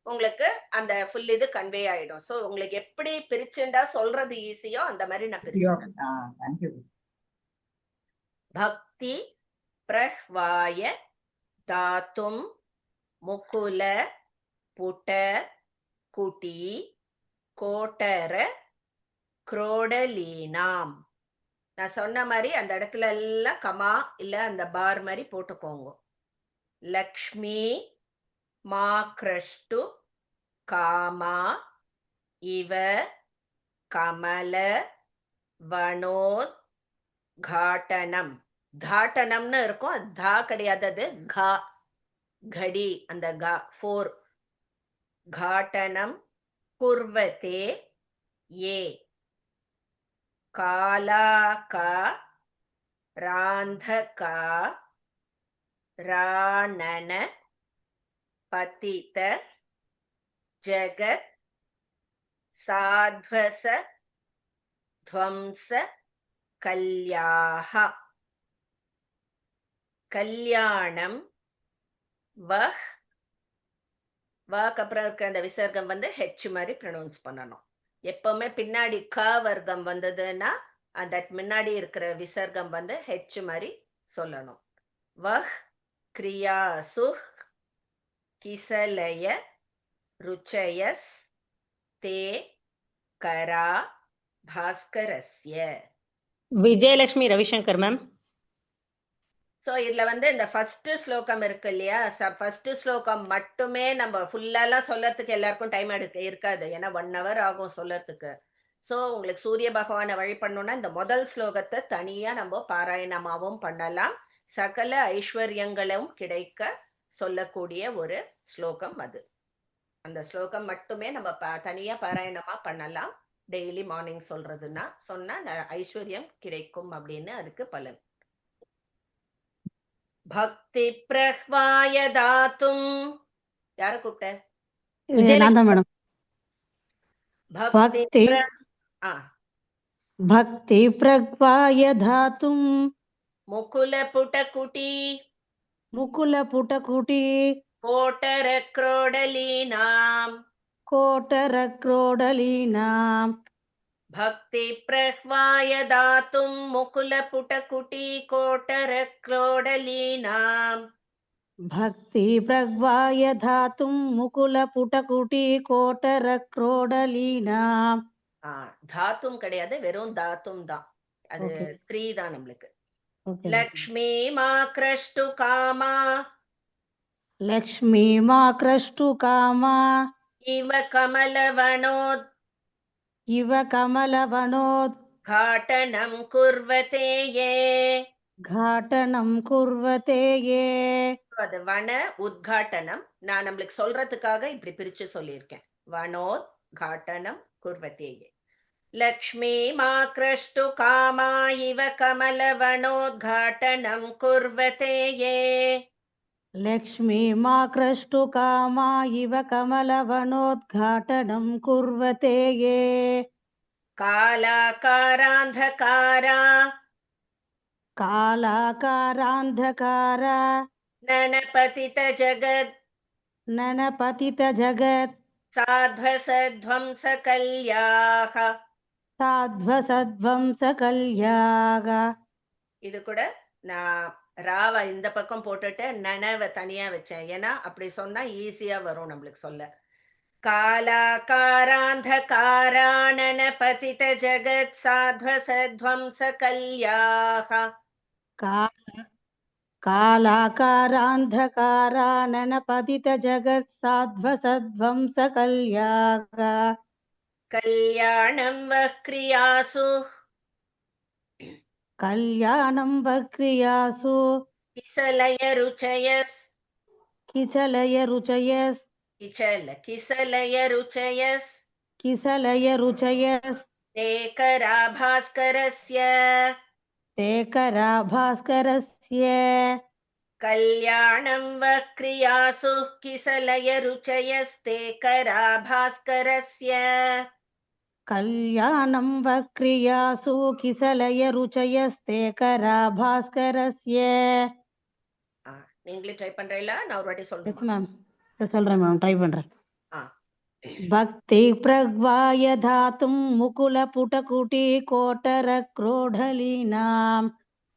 S1: உங்களுக்கு அந்த ஃபுல் இது கன்வே ஆயிடும். சோ உங்களுக்கு எப்படி பிரிச்சுண்டா சொல்றது ஈஸியோ அந்த மாதிரி நான் பிரிச்சேன். பக்தி பிரஹ்வாய தாத்தும் முகுல புட குட்டி கோட்டர குரோடலீனாம். நான் சொன்ன மாதிரி அந்த இடத்துல எல்லாம் கமா இல்ல அந்த பார் மாதிரி போட்டுக்கோங்க. லக்ஷ்மி மாக்ரஷ்டு காமா இவ கமல வனோத் காட்டனம். தாட்டனம்னு இருக்கும், அது தா கிடையாது, அது கா கடி. அந்த கா 4 घाटनं कुर्वते ये कालाका रान्धका राणन पतित जगत् साध्वस ध्वंस कल्याः கல்யாணம் வஹ் வாக்கு அப்புறம் இருக்க அந்த விசர்க்கம் வந்து ஹெச் மாதிரி ப்ரொனவுன்ஸ் பண்ணணும். எப்பவுமே பின்னாடி க வர்க்கம் வந்ததுன்னா அந்த முன்னாடி இருக்கிற விசர்க்கம் வந்து ஹெச் மாதிரி சொல்லணும். வஹ் கிரியாசு கிசலய ருச்சயஸ் தே கரா பாஸ்கரஸ்ய.
S4: விஜயலட்சுமி ரவிசங்கர் மேம்.
S1: சோ இதுல வந்து இந்த ஃபர்ஸ்ட் ஸ்லோகம் இருக்கு இல்லையா, ஃபர்ஸ்ட் ஸ்லோகம் மட்டுமே நம்ம ஃபுல்லாலாம் சொல்லறதுக்கு எல்லாருக்கும் டைம் இருக்காது, ஏன்னா 1 hour ஆகும் சொல்லறதுக்கு. சோ உங்களுக்கு சூரிய பகவானை வழிபடணும்னா இந்த முதல் ஸ்லோகத்தை தனியா நம்ம பாராயணமாவும் பண்ணலாம். சகல ஐஸ்வர்யங்களும் கிடைக்க சொல்லக்கூடிய ஒரு ஸ்லோகம் அது. அந்த ஸ்லோகம் மட்டுமே நம்ம தனியா பாராயணமா பண்ணலாம். டெய்லி மார்னிங் சொல்றதுன்னா சொன்னா ஐஸ்வர்யம் கிடைக்கும் அப்படின்னு அதுக்கு பலன். பக்தி பிரஹ்வாய தாத்தும் யார கூப்பிட்ட?
S4: மேடம். பக்தி பிரஹ்வாய தாத்தும்
S1: முகுல புடகுடி கோட்டர
S4: क्रोडलीनाम्
S1: भक्ति प्रह्वाय दातुं मुकुल पुटकुटी कोटर क्रोडलीनाम्
S4: भक्ति प्रह्वाय धातुं मुकुलपुटकुटी कोटरक्रोडलीनाम्.
S1: தாத்தும் கிடையாது, வெறும் தாத்தும் தான். அது 3 தான் நம்மளுக்கு. லக்ஷ்மி மா கிருஷ்டு காமா இவ கமலவனோத் घाटनं कुर्वते ये. அது வன உத்காட்டனம். நான் நம்மளுக்கு சொல்றதுக்காக இப்படி பிரிச்சு சொல்லியிருக்கேன். வனோத் घाटनं कुर्वते ये. लक्ष्मी मा कृष्टु कामा इव कमलवनोद्घाटनं कुर्वते ये.
S4: लक्ष्मी मा कृष्टु कामा इव कमलवनोद्घाटनं कुर्वते ये.
S1: कालाकारान्धकारा ननपतित जगत् சாத்வசத்வம்சகல்யாக. இது கூட நான் ராவ இந்த பக்கம் போட்டுட்டு நனவ தனியா வச்சேன், ஏன்னா அப்படி சொன்னா ஈஸியா வரும் நம்மளுக்கு சொல்ல. காலாகாராந்தகாரா நனபதித ஜகத் சாத்வசத்வம்சகல்யாக.
S4: कालाकारान्धकारा ननपतित जगत् साध्वसध्वंसकल्याग.
S1: कल्याणं वक्रियासु किसलय रुचयस् ते करा भास्करस्य. कल्याणं वक्रियासु किसलय रुचयस्ते करा भास्करस्य.
S4: कल्याणं वक्रियासु किसलय रुचयस्ते करा भास्करस्य.
S1: நீங்களே ட்ரை பண்றீங்களா? நான் ஒரு வாட்டி சொல்றேன்.
S4: எஸ் மேம், சொல்றேன் மேம், ட்ரை பண்றேன். भक्ति प्रह्वाय धातुं मुकुल पुटकुटी कोटर क्रोढलीनाम्.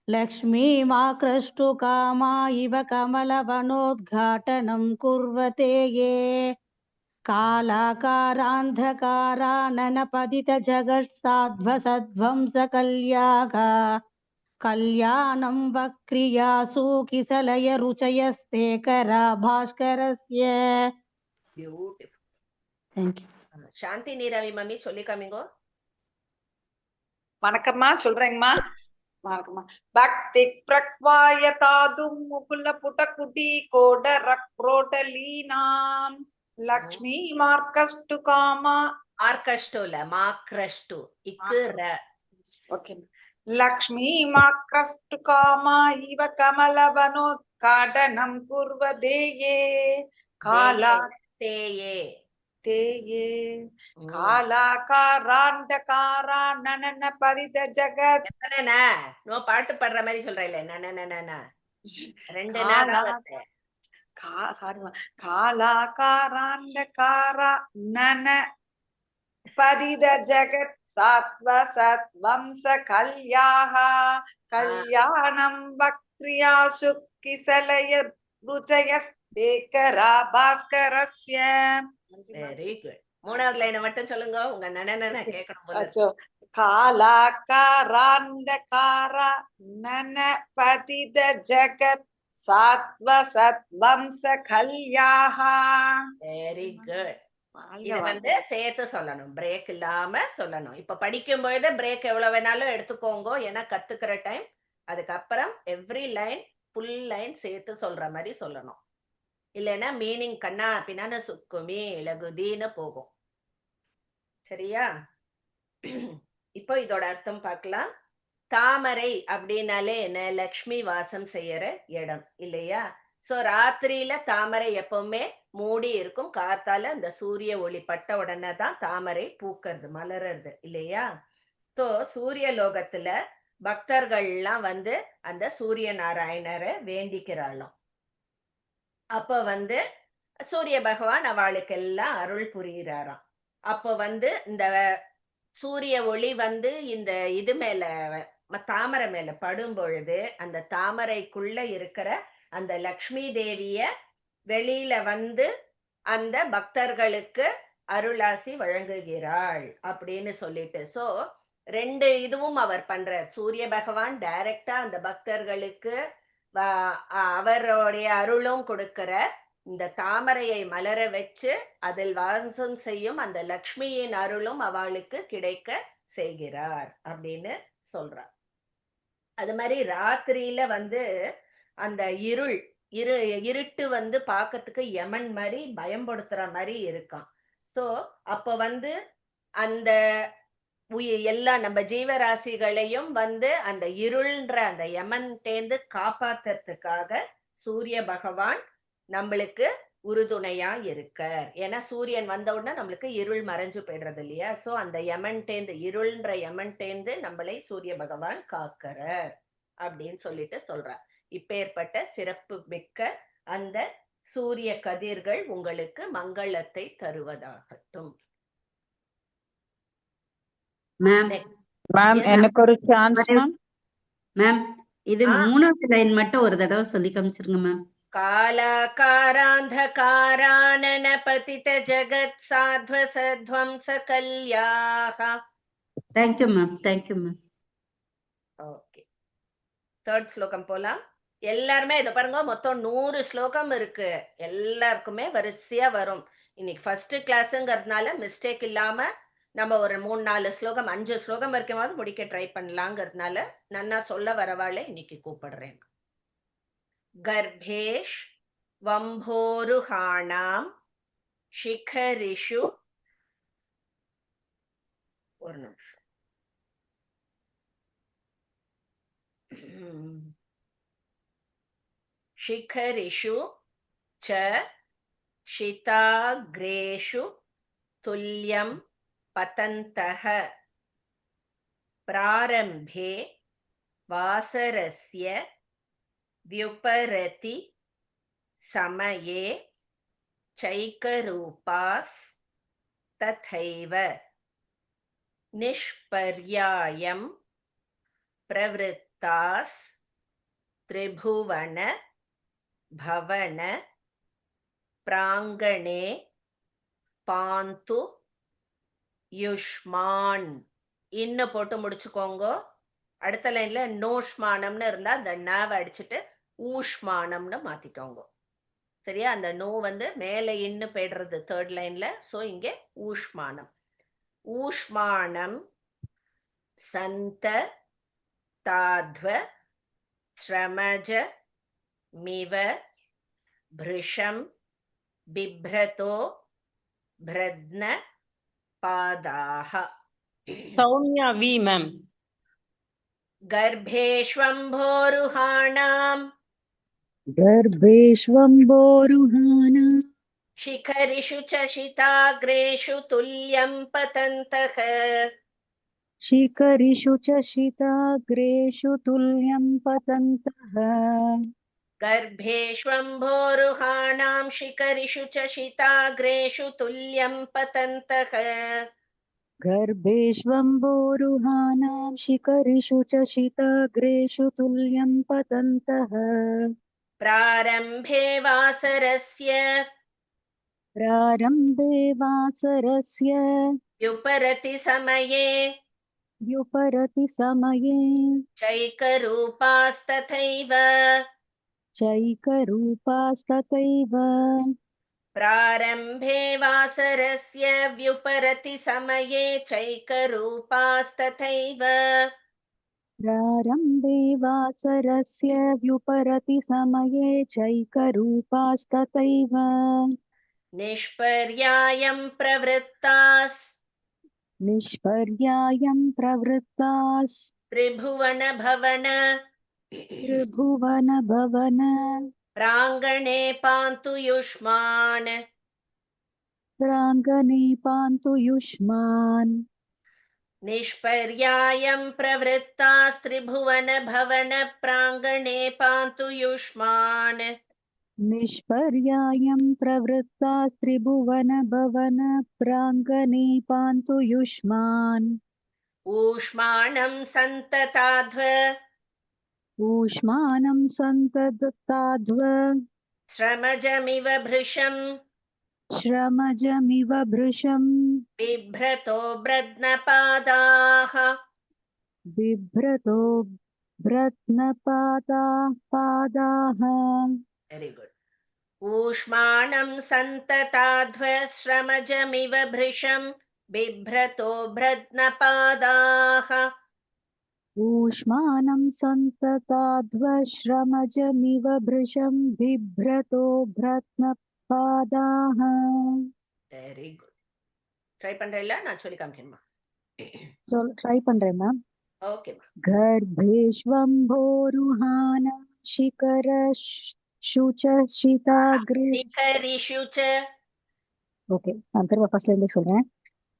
S4: लक्ष्मी मा कृष्टु कामा इव कमलवनोद्घाटनं कुर्वते ये. कालाकारान्धकारा ननपतित जगत् साध्वसध्वंसकल्याग. कल्याणं वक्रियासु किसलय रुचयस्ते करा भास्करस्य.
S1: பியூட்டிஃபுல்.
S4: Thank you.
S1: சாந்தி நீராவி மம்மி சொல்லி காமிங்கோ.
S8: வணக்கம்மா, சொல்றேங்கம்மா. வணக்கம்மா. பக்தி பிரக்வாய தாதும் முகுல புடகுடி கோடர குரோடலீனாம். லக்ஷ்மி மார்க்கஸ்டு காமா
S1: ஆர்கஷ்டுல மாக்ரஷ்டு இக்கு ர
S8: ஓகே லக்ஷ்மி மாக்ரஸ்டு காமா இவ கமலவனோத்காடனம் குர்வதேயே காலா
S1: தேயே
S8: தேயே காலாகாராந்தகாரா நனன பரித ஜகத்
S1: நோ பாட்டு பாடுற மாதிரி சொல்ற இல்ல ரெண்டு
S8: சாரிமா காலாகாராந்தகாரா நன பதித ஜகத் சாத்வ சத்வம்ச கல்யாஹ கல்யாணம் வக்ரியாசு கிசலய ருச்சய சேகரா பாஸ்கரஸ்ய.
S1: Very good. மூணாவது லைனை மட்டும் சொல்லுங்க. உங்க நன கேட்கணும்.
S8: காலாகாராந்தகாரா நன பதித ஜகத் சாத்வ சத்வம்ச கல்யாஹ.
S1: Very good. இது வந்து சேர்த்து சொல்லணும், பிரேக் இல்லாம சொல்லணும். இப்ப படிக்கும் பொழுது பிரேக் எவ்வளவு வேணாலும் எடுத்துக்கோங்க, ஏன்னா கத்துக்கிற டைம். அதுக்கப்புறம் எவ்ரி லைன் ஃபுல் லைன் சேர்த்து சொல்ற மாதிரி சொல்லணும். இல்லைன்னா மீனிங் கண்ணா பின்னான்னு சுக்குமி இலகுதின்னு போகும். சரியா? இப்போ இதோட அர்த்தம் பார்க்கலாம். தாமரை அப்படின்னாலே என்ன? லக்ஷ்மி வாசம் செய்யற இடம் இல்லையா? சோ ராத்திரியில தாமரை எப்பவுமே மூடி இருக்கும். காத்தால அந்த சூரிய ஒளி பட்ட உடனே தான் தாமரை பூக்கிறது, மலர்றது இல்லையா? சோ சூரிய லோகத்துல பக்தர்கள்லாம் வந்து அந்த சூரிய நாராயணரை வேண்டிக்கிறாளாம். அப்ப வந்து சூரிய பகவான் அவளுக்கெல்லாம் அருள் புரிகிறாராம். அப்ப வந்து இந்த சூரிய ஒளி வந்து இந்த இது மேல தாமரை மேல படும் பொழுது அந்த தாமரைக்குள்ள இருக்கிற அந்த லக்ஷ்மி தேவிய வெளியில வந்து அந்த பக்தர்களுக்கு அருளாசி வழங்குகிறாள் அப்படின்னு சொல்லிட்டு. சோ ரெண்டு இதுவும் அவர் பண்றார். சூரிய பகவான் டைரக்டா அந்த பக்தர்களுக்கு அவருடைய அருளும் கொடுக்கிற, இந்த தாமரையை மலர வச்சு அதில் வாசம் செய்யும் அந்த லக்ஷ்மியின் அருளும் அவளுக்கு கிடைக்க செய்கிறார் அப்படின்னு சொல்றார். அது மாதிரி ராத்திரியில வந்து அந்த இருட்டு வந்து பாக்கிறதுக்கு யமன் மாதிரி பயன்படுத்துற மாதிரி இருக்கான். சோ அப்ப வந்து அந்த எல்லா நம்ம ஜீவராசிகளையும் வந்து அந்த இருள்ன்ற அந்த யமன்டேந்து காப்பாத்துறதுக்காக சூரிய பகவான் நம்மளுக்கு உறுதுணையா இருக்கார். ஏன்னா சூரியன் வந்த உடனே நம்மளுக்கு இருள் மறைஞ்சு போயிடுறது இல்லையா? சோ அந்த யமன்டேந்து, இருள்ன்ற யமன்டேந்து நம்மளை சூரிய பகவான் காக்கிறார் அப்படின்னு சொல்லிட்டு சொல்றார். இப்பேற்பட்ட சிறப்பு மிக்க அந்த சூரிய கதிர்கள் உங்களுக்கு மங்களத்தை தருவதாகட்டும்.
S9: மேம் எனக்கு ஒரு சான்ஸ் மேம். இது மூணாவது லைன் மட்டும் ஒரு தடவை சொல்லி காமிச்சிருங்க மேம்.
S1: காலாகாராந்தகாரானன பதித ஜகத் சாத்வ சத்வம்ச கல்யாஹ.
S9: Thank you ma'am. Thank you ma'am.
S1: Okay, third ஸ்லோகம் போலாம். எல்லாருமே இதை பாருங்க, மொத்தம் 100 ஸ்லோகம் இருக்கு. எல்லாருக்குமே வரிசையா வரும். இன்னைக்கு ஃபர்ஸ்ட் கிளாஸ்ங்கிறதுனால மிஸ்டேக் இல்லாம நம்ம ஒரு 3-4 ஸ்லோகம் 5 ஸ்லோகம் வரைக்குமாவது முடிக்க ட்ரை பண்ணலாங்கிறதுனால நான் சொல்ல வரவாளே இன்னைக்கு கூப்பிடுறேன். கர்ப்பேஷ் வம்போருஹாணாம் சிகரிஷு, ஒரு நிமிஷம், शिखरिषु च शिताग्रेषु तुल्यं पतन्तः प्रारम्भे वासरस्य व्युपरति समये चैकरूपास् तथैव निष्पर्यायं प्रवृत्तास् त्रिभुवन भवन प्रांगणे पान्तु युष्मान. இன்னு போட்டு முடிச்சுக்கோங்க. அடுத்த லைன்ல நோஷ்மானம்னு இருந்தா அந்த நாவ அடிச்சுட்டு ஊஷ்மானம்னு மாத்திக்கோங்க. சரியா? அந்த நோ வந்து மேல இன்னு போயிடுறது தேர்ட் லைன்ல. சோ இங்க ஊஷ்மானம். ஊஷ்மானம் சந்த தாத்வ ஸ்ரமஜ மிவ பிருஷம் பிப்ரதோ பிரத்ன பாதாக.
S10: Soumya V ma'am.
S1: गर्भेष्वम्भोरुहाणाम्
S11: गर्भेष्वम्बोरुहाणां
S1: शिखरिषु च शिताग्रेषु तुल्यं पतन्तः.
S11: शिखरिषु च शिताग्रेषु तुल्यं पतन्तः.
S1: गर्भेष्वम्भोरुहाणां शिखरिषु च शिताग्रेषु तुल्यं पतन्तः.
S11: गर्भेष्वम्बोरुहाणां शिखरिषु च शिताग्रेषु तुल्यं पतन्तः.
S1: प्रारम्भे वासरस्य
S11: प्रारम्भे वासरस्य
S1: व्युपरति समये
S11: व्युपरति समये
S1: चैकरूपास्तथैव.
S11: चैकरूपास्तथैव.
S1: प्रारम्भे वासरस्य व्युपरति समये चैकरूपास्तथैव.
S11: प्रारम्भे वासरस्य व्युपरति समये चैकरूपास्तथैव.
S1: निष्पर्यायं प्रवृत्तास्
S11: निष्पर्यायं प्रवृत्तास्
S1: त्रिभुवन भवन
S11: त्रिभुवन भवन
S1: प्राङ्गणे पान्तु युष्मान्.
S11: प्राङ्गणे पान्तु युष्मान्.
S1: निष्पर्यायं प्रवृत्तास् त्रिभुवन भवन प्राङ्गणे पान्तु युष्मान्.
S11: निष्पर्यायं प्रवृत्तास् त्रिभुवन भवन प्राङ्गणे पान्तु युष्मान्.
S1: ऊष्माणं सन्तताध्व
S11: ऊष्मानं सन्तताध्व
S1: श्रमजमिव भृशम्
S11: श्रमजमिव भृशं
S1: बिभ्रतो ब्रध्नपादाः.
S11: बिभ्रतो पादाः.
S1: Very good. ऊष्माणं सन्तताध्व श्रमजमिव भृशं बिभ्रतो ब्रध्नपादाः.
S11: ऊष्मानं सन्तताध्व श्रमजमिव भृशं बिभ्रतो पादाः.
S1: Very good. ட்ரை பண்றேன்ல, நான் சொல்லி காமிக்கணுமா?
S11: ட்ரை பண்றேன் மேம்.
S1: ஓகேமா.
S11: गर्भेष्वम्भोरुहाणां शिखरिषु च शिताग्रे.
S1: शिखरिषु च.
S11: ஓகே, நான் திரும்ப ஃபர்ஸ்ட்ல இருந்தே சொல்றேன்.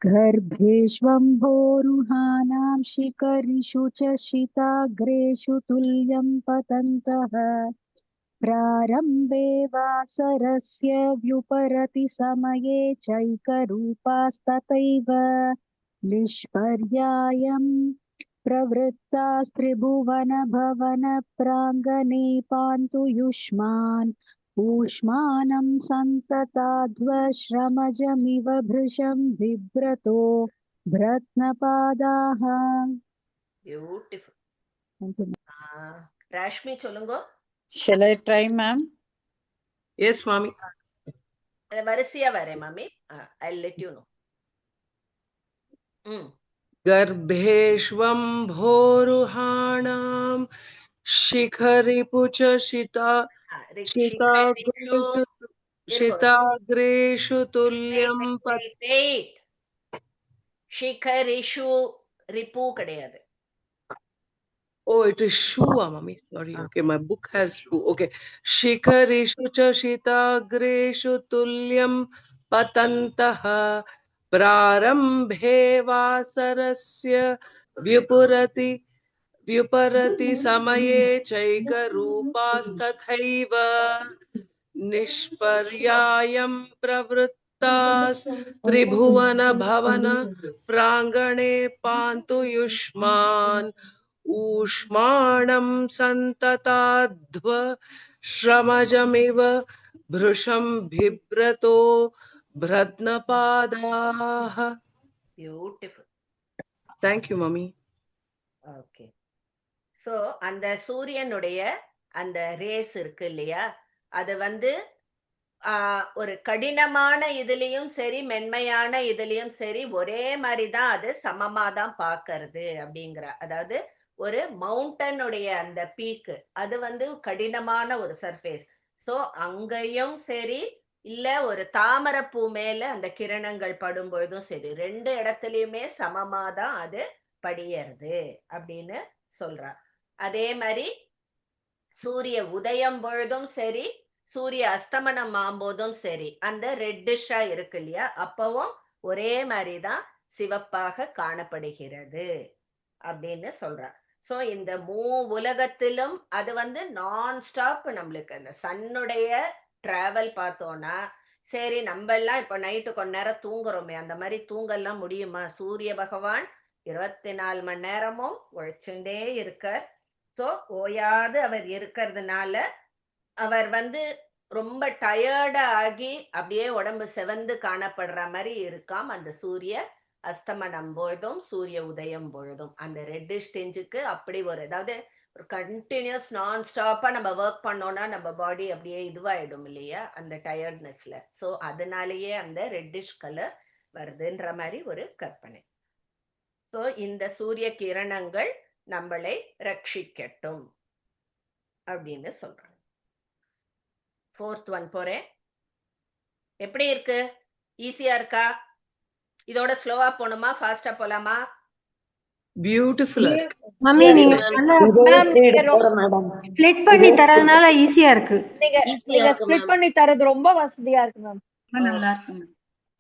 S11: गर्भेष्वम्भोरुहाणां शिखरिषु च शिताग्रेषु तुल्यं पतन्तः. प्रारम्भे वासरस्य व्युपरति समये चैकरूपास्तथैव. निष्पर्यायं प्रवृत्तास्त्रिभुवन भवन प्राङ्गणे पान्तु युष्मान्. ऊष्मानं सन्तताध्व श्रमजमिव भृशं बिभ्रतो ब्रत्नपादाः.
S1: பியூட்டிஃபுல். ராஷ்மி சொல்லுங்க.
S10: Shall I try ma'am?
S12: Yes mami.
S1: வரிசையா வரேன் மாமி. I'll let you know.
S12: गर्भेष्वम्भोरुहाणां शिखरिषु च शिताग्रेषु तुल्यं
S1: शिखरिषु रिपु கிடையாது.
S12: Oh, it is Shua, mami. Sorry. Okay, my book has Shu. Okay. Shikharishu cha shitagreshu tulyam patantaha prarambhe vasarasya vyuparati samaye chaika rupastathaiva nishparyayam pravrittas tribhuvana bhavana prangane pantu yushman. ऊष्माणं सन्तताध्व श्रमजमिव भृशं बिभ्रतो ब्रध्नपादाः.
S1: Beautiful.
S12: Thank you, mummy.
S1: Okay. So, அந்த சூரியனுடைய அந்த ரேஸ் இருக்கு இல்லையா, அது ஒரு கடினமான இதுலயும் சரி மென்மையான இதுலயும் சரி ஒரே மாதிரிதான் அது சமமா தான் பாக்குறது அப்படிங்கிற. அதாவது ஒரு மவுண்டனுடைய அந்த பீக்கு அது கடினமான ஒரு சர்ஃபேஸ். சோ அங்கேயும் சரி இல்ல ஒரு தாமரைப்பூ மேல அந்த கிரணங்கள் படும் பொழுதும் சரி, 2 இடத்துலயுமே சமமாதான் அது படியறது அப்படின்னு சொல்றா. அதே மாதிரி சூரிய உதயம் பொழுதும் சரி, சூரிய அஸ்தமனம் ஆகும்போதும் சரி, அந்த ரெட்டிஷா இருக்கு இல்லையா, அப்பவும் ஒரே மாதிரிதான் சிவப்பாக காணப்படுகிறது அப்படின்னு சொல்றா. சோ இந்த உலகத்திலும் அது நான் ஸ்டாப் நம்மளுக்கு அந்த சன்னுடைய டிராவல் பார்த்தோம்னா, சரி நம்ம எல்லாம் இப்ப நைட்டு கொஞ்ச நேரம் தூங்குறோமே, அந்த மாதிரி தூங்கலாம் முடியுமா? சூரிய பகவான் 24 மணி நேரமும் உழைச்சுட்டே இருக்கார். சோ ஓயாது அவர் இருக்கிறதுனால அவர் ரொம்ப டயர்டா ஆகி அப்படியே உடம்பு செவந்து காணப்படுற மாதிரி இருக்காம் அந்த சூரிய அஸ்தமனம் பொழுதும் சூரிய உதயம் பொழுதும். அந்த ரெட்டிஷ் டிஞ்சுக்கு அப்படி அதாவது ஒரு கண்டினியூஸ் நான் ஸ்டாப்பா நம்ம ஒர்க் பண்ணோம்னா நம்ம பாடி அப்படியே இதுவாயிடும் இல்லையா அந்த டயர்ட்னஸ்ல. சோ அதனாலேயே அந்த ரெட்டிஷ் கலர் வருதுன்ற மாதிரி ஒரு கற்பனை. சோ இந்த சூரிய கிரணங்கள் நம்மளை ரட்சிக்கட்டும் அப்படின்னு சொல்றாங்க. 4th one போறேன். எப்படி இருக்கு? ஈஸியா இருக்கா? இதோட ஸ்லோவா போணுமா, ஃபாஸ்டா போலாமா?
S12: பியூட்டிஃபுல்லா இருக்கு.
S13: மம்மி நீங்க ஸ்ப்ளிட் பண்ணி தரதுனால ஈஸியா இருக்கு.
S5: நீங்க ஸ்ப்ளிட் பண்ணி தரது ரொம்ப வசதியா இருக்கு மேம்.
S2: நல்லா இருக்கு.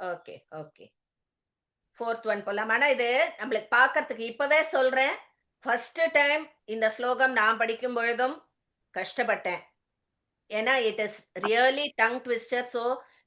S1: Okay okay. 4th one போலாம். ஆனா இது நம்மளுக்கு பாக்கிறதுக்கு இப்பவே சொல்றேன், ஃபர்ஸ்ட் டைம் இந்த ஸ்லோகம் நான் படிக்கும் பொழுதும் கஷ்டப்பட்டேன். ஏன்னா it is really tongue twister. So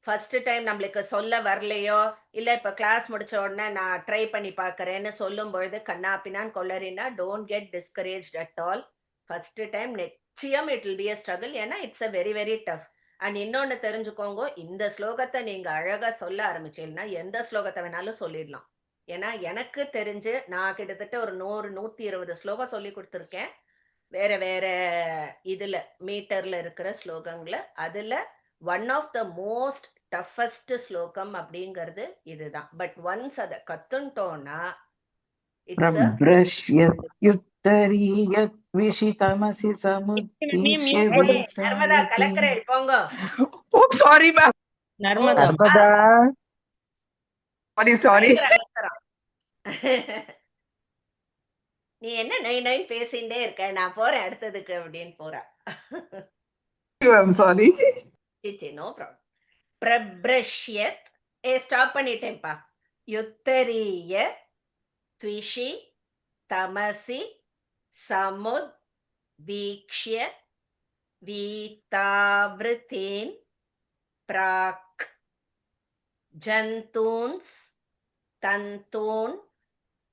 S1: first time நம்மளுக்கு சொல்ல வரலையோ இல்ல இப்ப கிளாஸ் முடிச்ச உடனே நான் ட்ரை பண்ணி பாக்குறேன்னு சொல்லும் பொழுது கண்ணா பின்னான்னு கொள்ளறினா don't get discouraged at all. First time நிச்சயம் it will be a struggle. ஏன்னா it's a very very tough. And இன்னொன்னு தெரிஞ்சுக்கோங்க, இந்த ஸ்லோகத்தை நீங்க அழகா சொல்ல ஆரம்பிச்சீங்கன்னா எந்த ஸ்லோகத்தை வேணாலும் சொல்லிடலாம். ஏன்னா எனக்கு தெரிஞ்சு நான் கிட்டத்தட்ட ஒரு 100-120 ஸ்லோகம் சொல்லி கொடுத்துருக்கேன் வேற வேற இதுல மீட்டர்ல இருக்கிற ஸ்லோகங்களை. அதுல one of the most toughest shlokam அப்படிங்கிறது இதுதான். பட் ஒன்ஸ் அதை கத்துட்டோம்னா நர்மதா கலக்கிறேன் போங்க.
S12: Sorry ma'am.
S10: நர்மதா
S12: சாரி.
S1: நீ என்ன நைன் பேசிண்டே இருக்க, நான் போறேன் அடுத்ததுக்கு அப்படின்னு போறா.
S12: சாரி.
S1: No problem. பிரப்ரஷ்யத் ஸ்டாப் பண்ணிட்டேன்ப்பா. யுத்தரிய த்விஷி தமசி சமுத் வீக்ஷ்ய வீதாவ்ருதீன் பிராக் ஜந்தூன்ஸ் தந்தூன்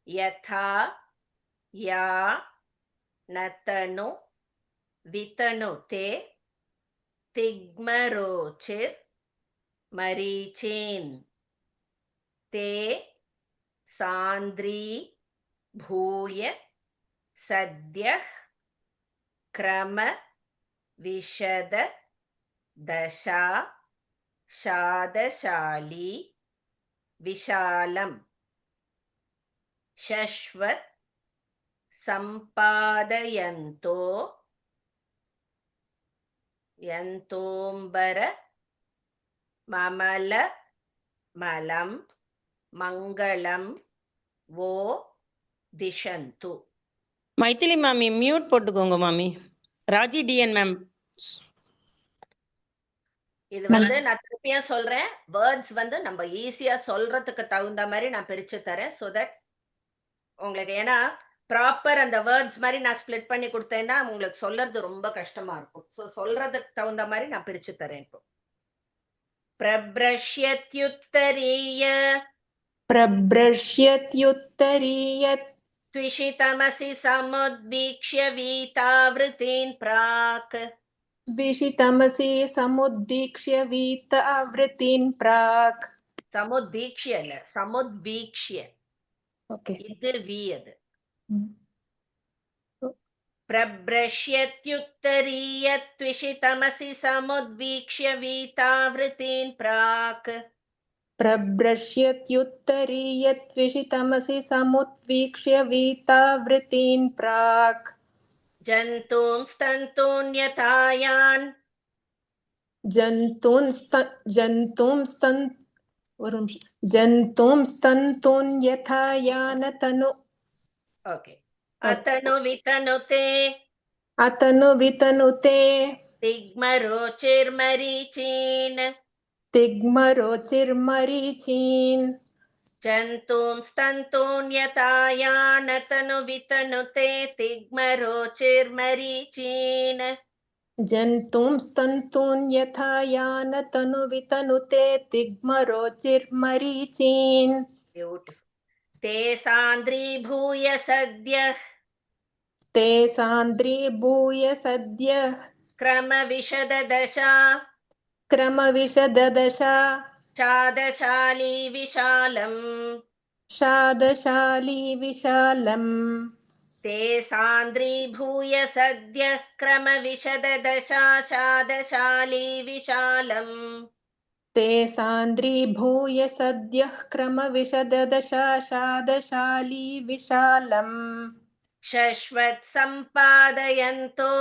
S1: யதா யா நதனு விதனுதே திக்மரோச்சிர் மரீச்சேன் தே சாந்திரி பூய சத்யஹ் கிரம விஷத தசா ஷாதசாலி விஷாலம் ஷஷ்வத் சம்பாதயந்தோ யந்தோம்பர மமல மலம் மங்களம் ஓ திஷந்து.
S10: மைத்திலி மாமி மியூட் போட்டுக்கோங்க மாமி. Raji TN ma'am.
S1: இது நான் திருப்பியா சொல்றேன், வேர்ட்ஸ் நம்ம ஈஸியா சொல்றதுக்கு தகுந்த மாதிரி நான் பிரிச்சு தரேன். சோ தட் உங்களுக்கு, ஏன்னா ப்ராப்பர் அந்த வேர்ட்ஸ் மாதிரி நான் ஸ்பிளிட் பண்ணி கொடுத்தேன்னா உங்களுக்கு சொல்றது ரொம்ப கஷ்டமா இருக்கும். சோ சொல்றதுக்கு தகுந்த மாதிரி நான் பிரிச்சு தரேன். இப்போ பிரப்ரஷ்யத்யுத்தரீய த்விஷிதமசி சமுத்வீக்ஷ்ய வீதாவ்ருதீன் பிராக் சமுத்வீக்ஷ்ய இல்ல சமுத்வீக்ஷ்ய. இது வி அது. பிரப்ரஷ்யத்யுத்தரீய த்விஷிதமசி சமுத்வீக்ஷ்ய வீதாவ்ருதீன் பிராக் ஜந்தூன்ஸ்தந்தூன்யதாயான்
S14: जन्तूं स्तन्तून् यथा यानतनु
S1: ஓகே. அத்தனு வித்தனுதே
S14: अतनु वितनुते
S1: திக்மரோச்சிர்மரீச்சீன்
S14: तिग्मरोचिर्मरीचीन्
S1: ஜந்தூம் ஸ்தந்தூன் யதா யானதனு வித்தனுதே திக்மரோச்சிர்மரீச்சீன்
S14: जन्तूं स्तन्तून् यथा यानतनु वितनुते तिग्मरोचिर्मरीचीन्
S1: பியூட்டிஃபுல். தே சாந்திரீபூய சத்யः
S14: ते सान्द्रीभूय सद्यः
S1: क्रमविशददशा
S14: क्रमविशददशा
S1: शादशाली विशालम्
S14: शादशाली विशालम्
S1: ते सान्द्रीभूय सद्यः क्रमविशददशा शादशाली विशालम्
S14: ते सान्द्रीभूय सद्यः क्रमविशददशा शादशाली विशालम्
S1: शश्वत् सम्पादयन्तो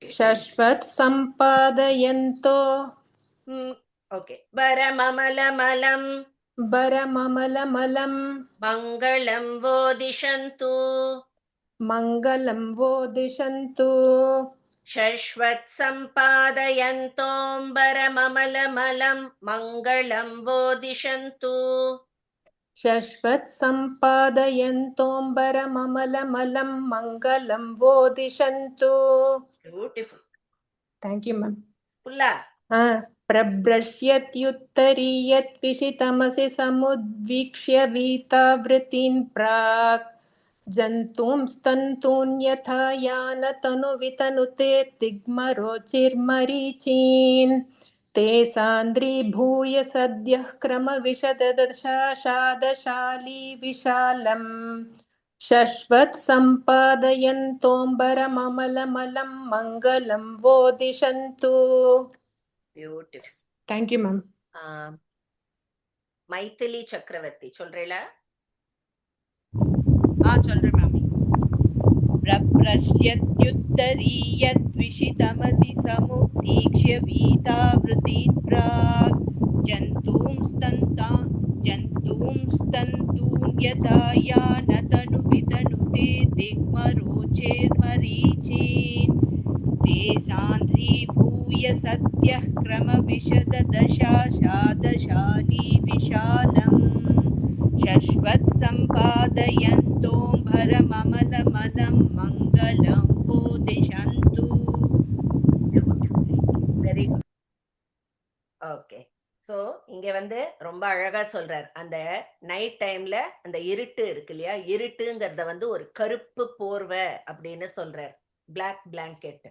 S14: शश्वत् सम्पादयन्तो
S1: ओके वरममलमलम्
S14: वरममलमलम्
S1: मङ्गलं वो दिशन्तु
S14: मङ्गलं वो दिशन्तु
S1: शश्वत् सम्पादयन्तोऽम्बरममलमलं मङ्गलं वो दिशन्तु
S14: शश्वत् सम्पादयन्तोऽम्बरममलमलं मङ्गलं वो दिशन्तु
S1: ब्यूटिफुल
S14: थैंक यू मैम
S1: पुल्ला
S14: प्रभ्रश्यत्युत्तरीयत्विषितमसि समुद्वीक्ष्य वीतावृतीन् प्राक् जन्तूं स्तन्तून् यथा यानतनुवितनुते तिग्मरोचिर्मरीचीन् ते सान्द्रीभूय सद्यः क्रमविशददशा शादशाली विशालम् शश्वत् सम्पादयन्तोऽम्बरममलमलं मङ्गलं वो दिशन्तु
S1: beautiful
S14: thank you ma'am
S1: Maithili Chakravarthy சொல்றேளா?
S15: சொல்றேன் மாமி. प्रभ्रश्यत्युत्तरीयद्विषितमसि समुत्तीक्ष्य वीतावृतीन् प्राक् जन्तूं स्तन्तून् यथा यानतनुवितनुते दिग्मरोचेर्मरीचीन् ते सान्द्रीभूय सद्यः क्रमविशददशा शादशाली विशालम् शश्वत् सम्पादयन्तोऽम्बरममलमलं मङ्गलं वो दिशन्तु
S1: வெரி குட். ஓகே, சோ இங்க வந்து ரொம்ப அழகா சொல்றார். அந்த நைட் டைம்ல அந்த இருட்டு இருக்கு இல்லையா, இருட்டுங்கிறத வந்து ஒரு கருப்பு போர்வை அப்படின்னு சொல்றார், பிளாக் பிளாங்கெட்.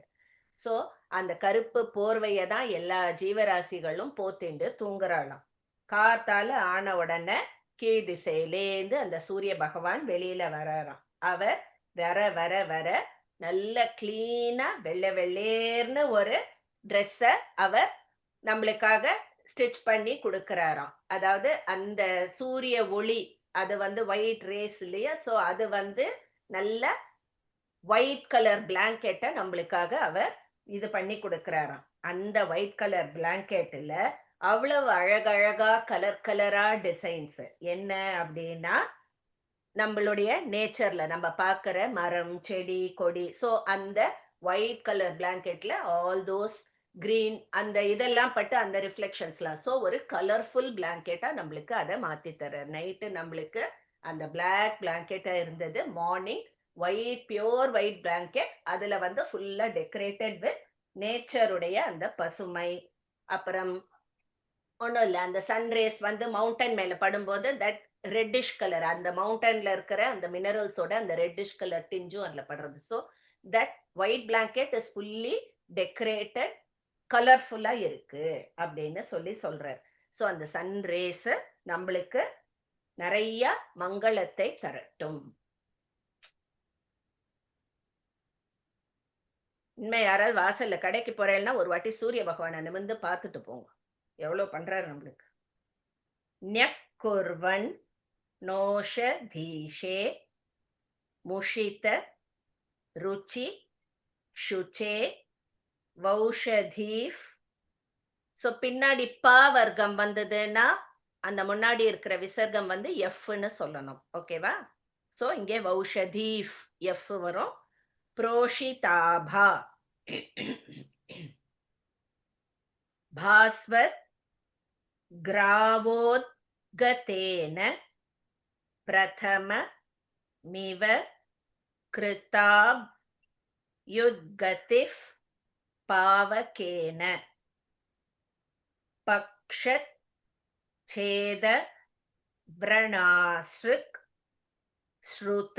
S1: சோ அந்த கருப்பு போர்வையை தான் எல்லா ஜீவராசிகளும் போத்திண்டு தூங்குறாளாம். காத்தால ஆன உடனே கீழ் திசையிலேந்து அந்த சூரிய பகவான் வெளியில வராராம். அவர் வர வர வர நல்ல கிளீனா வெள்ளை வெள்ளேர்னு ஒரு ட்ரெஸ்ஸ அவர் நம்மளுக்காக ஸ்டிச் பண்ணி கொடுக்கறாராம். அதாவது அந்த சூரிய ஒளி அது வந்து ஒயிட் ரேஸ் இல்லையா, சோ அது வந்து நல்ல ஒயிட் கலர் பிளாங்கெட்டை நம்மளுக்காக அவர் இது பண்ணி கொடுக்கறாராம். அந்த ஒயிட் கலர் பிளாங்கெட்ல அவ்வளவு அழகழகா கலர் கலரா டிசைன்ஸ் என்ன அப்படின்னா, நம்மளுடைய நேச்சர்ல நம்ம பார்க்கிற மரம் செடி கொடி, சோ அந்த ஒயிட் கலர் பிளாங்கெட்ல ஆல் தோஸ் கிரீன் அந்த இதெல்லாம் பட்டு அந்த ரிஃப்ளெக்ஷன்ஸ்லாம், சோ ஒரு கலர்ஃபுல் பிளாங்கெட்டா நம்மளுக்கு அதை மாத்தி தர. நைட்டு நம்மளுக்கு அந்த பிளாக் பிளாங்கெட்டா இருந்தது, morning white pure white blanket, அதுல வந்து ஃபுல்லா டெக்கரேட்டட் வித் நேச்சருடைய அந்த பசுமை. அப்புறம் ஒன்றும் இல்லை, அந்த சன்ரேஸ் வந்து மவுண்டன் மேல படும்போது தட் ரெட்டிஷ் கலர், அந்த மவுண்டன்ல இருக்கிற அந்த மினரல்ஸோட அந்த ரெட்டிஷ் கலர் டிஞ்சும் அதுல படுறது. So that white blanket is fully decorated, கலர்ஃபுல்லா இருக்கு அப்படின்னு சொல்றார். ஸோ அந்த சன்ரேஸ் நம்மளுக்கு நிறைய மங்களத்தை தரட்டும். இனிமே யாராவது வாசல்ல கடைக்கு போறேன்னா ஒரு வாட்டி சூரிய பகவானை நிமிர்ந்து பார்த்துட்டு போங்க, எவ்வளவு பண்றாரு நம்மளுக்கு. ஞக்குர்வன் நோஷதீஷே முஷித ருச்சி சுச்சே வௌஷதீஃப் சோ பின்னாடி ப வர்க்கம் வந்ததுன்னா அந்த முன்னாடி இருக்கிற விசர்க்கம் வந்து எஃப்னு சொல்லணும். ஓகேவா? சோ இங்கே வௌஷதீஃப் எஃப் வரும். புரோஷிதாபா பாஸ்வத் கிராவோத்கதேன பிரதம மிவ கிருதாப் யுத்கதிஃப் பாவகேன பக்ஷத் சேத व्रणासृक् श्रुत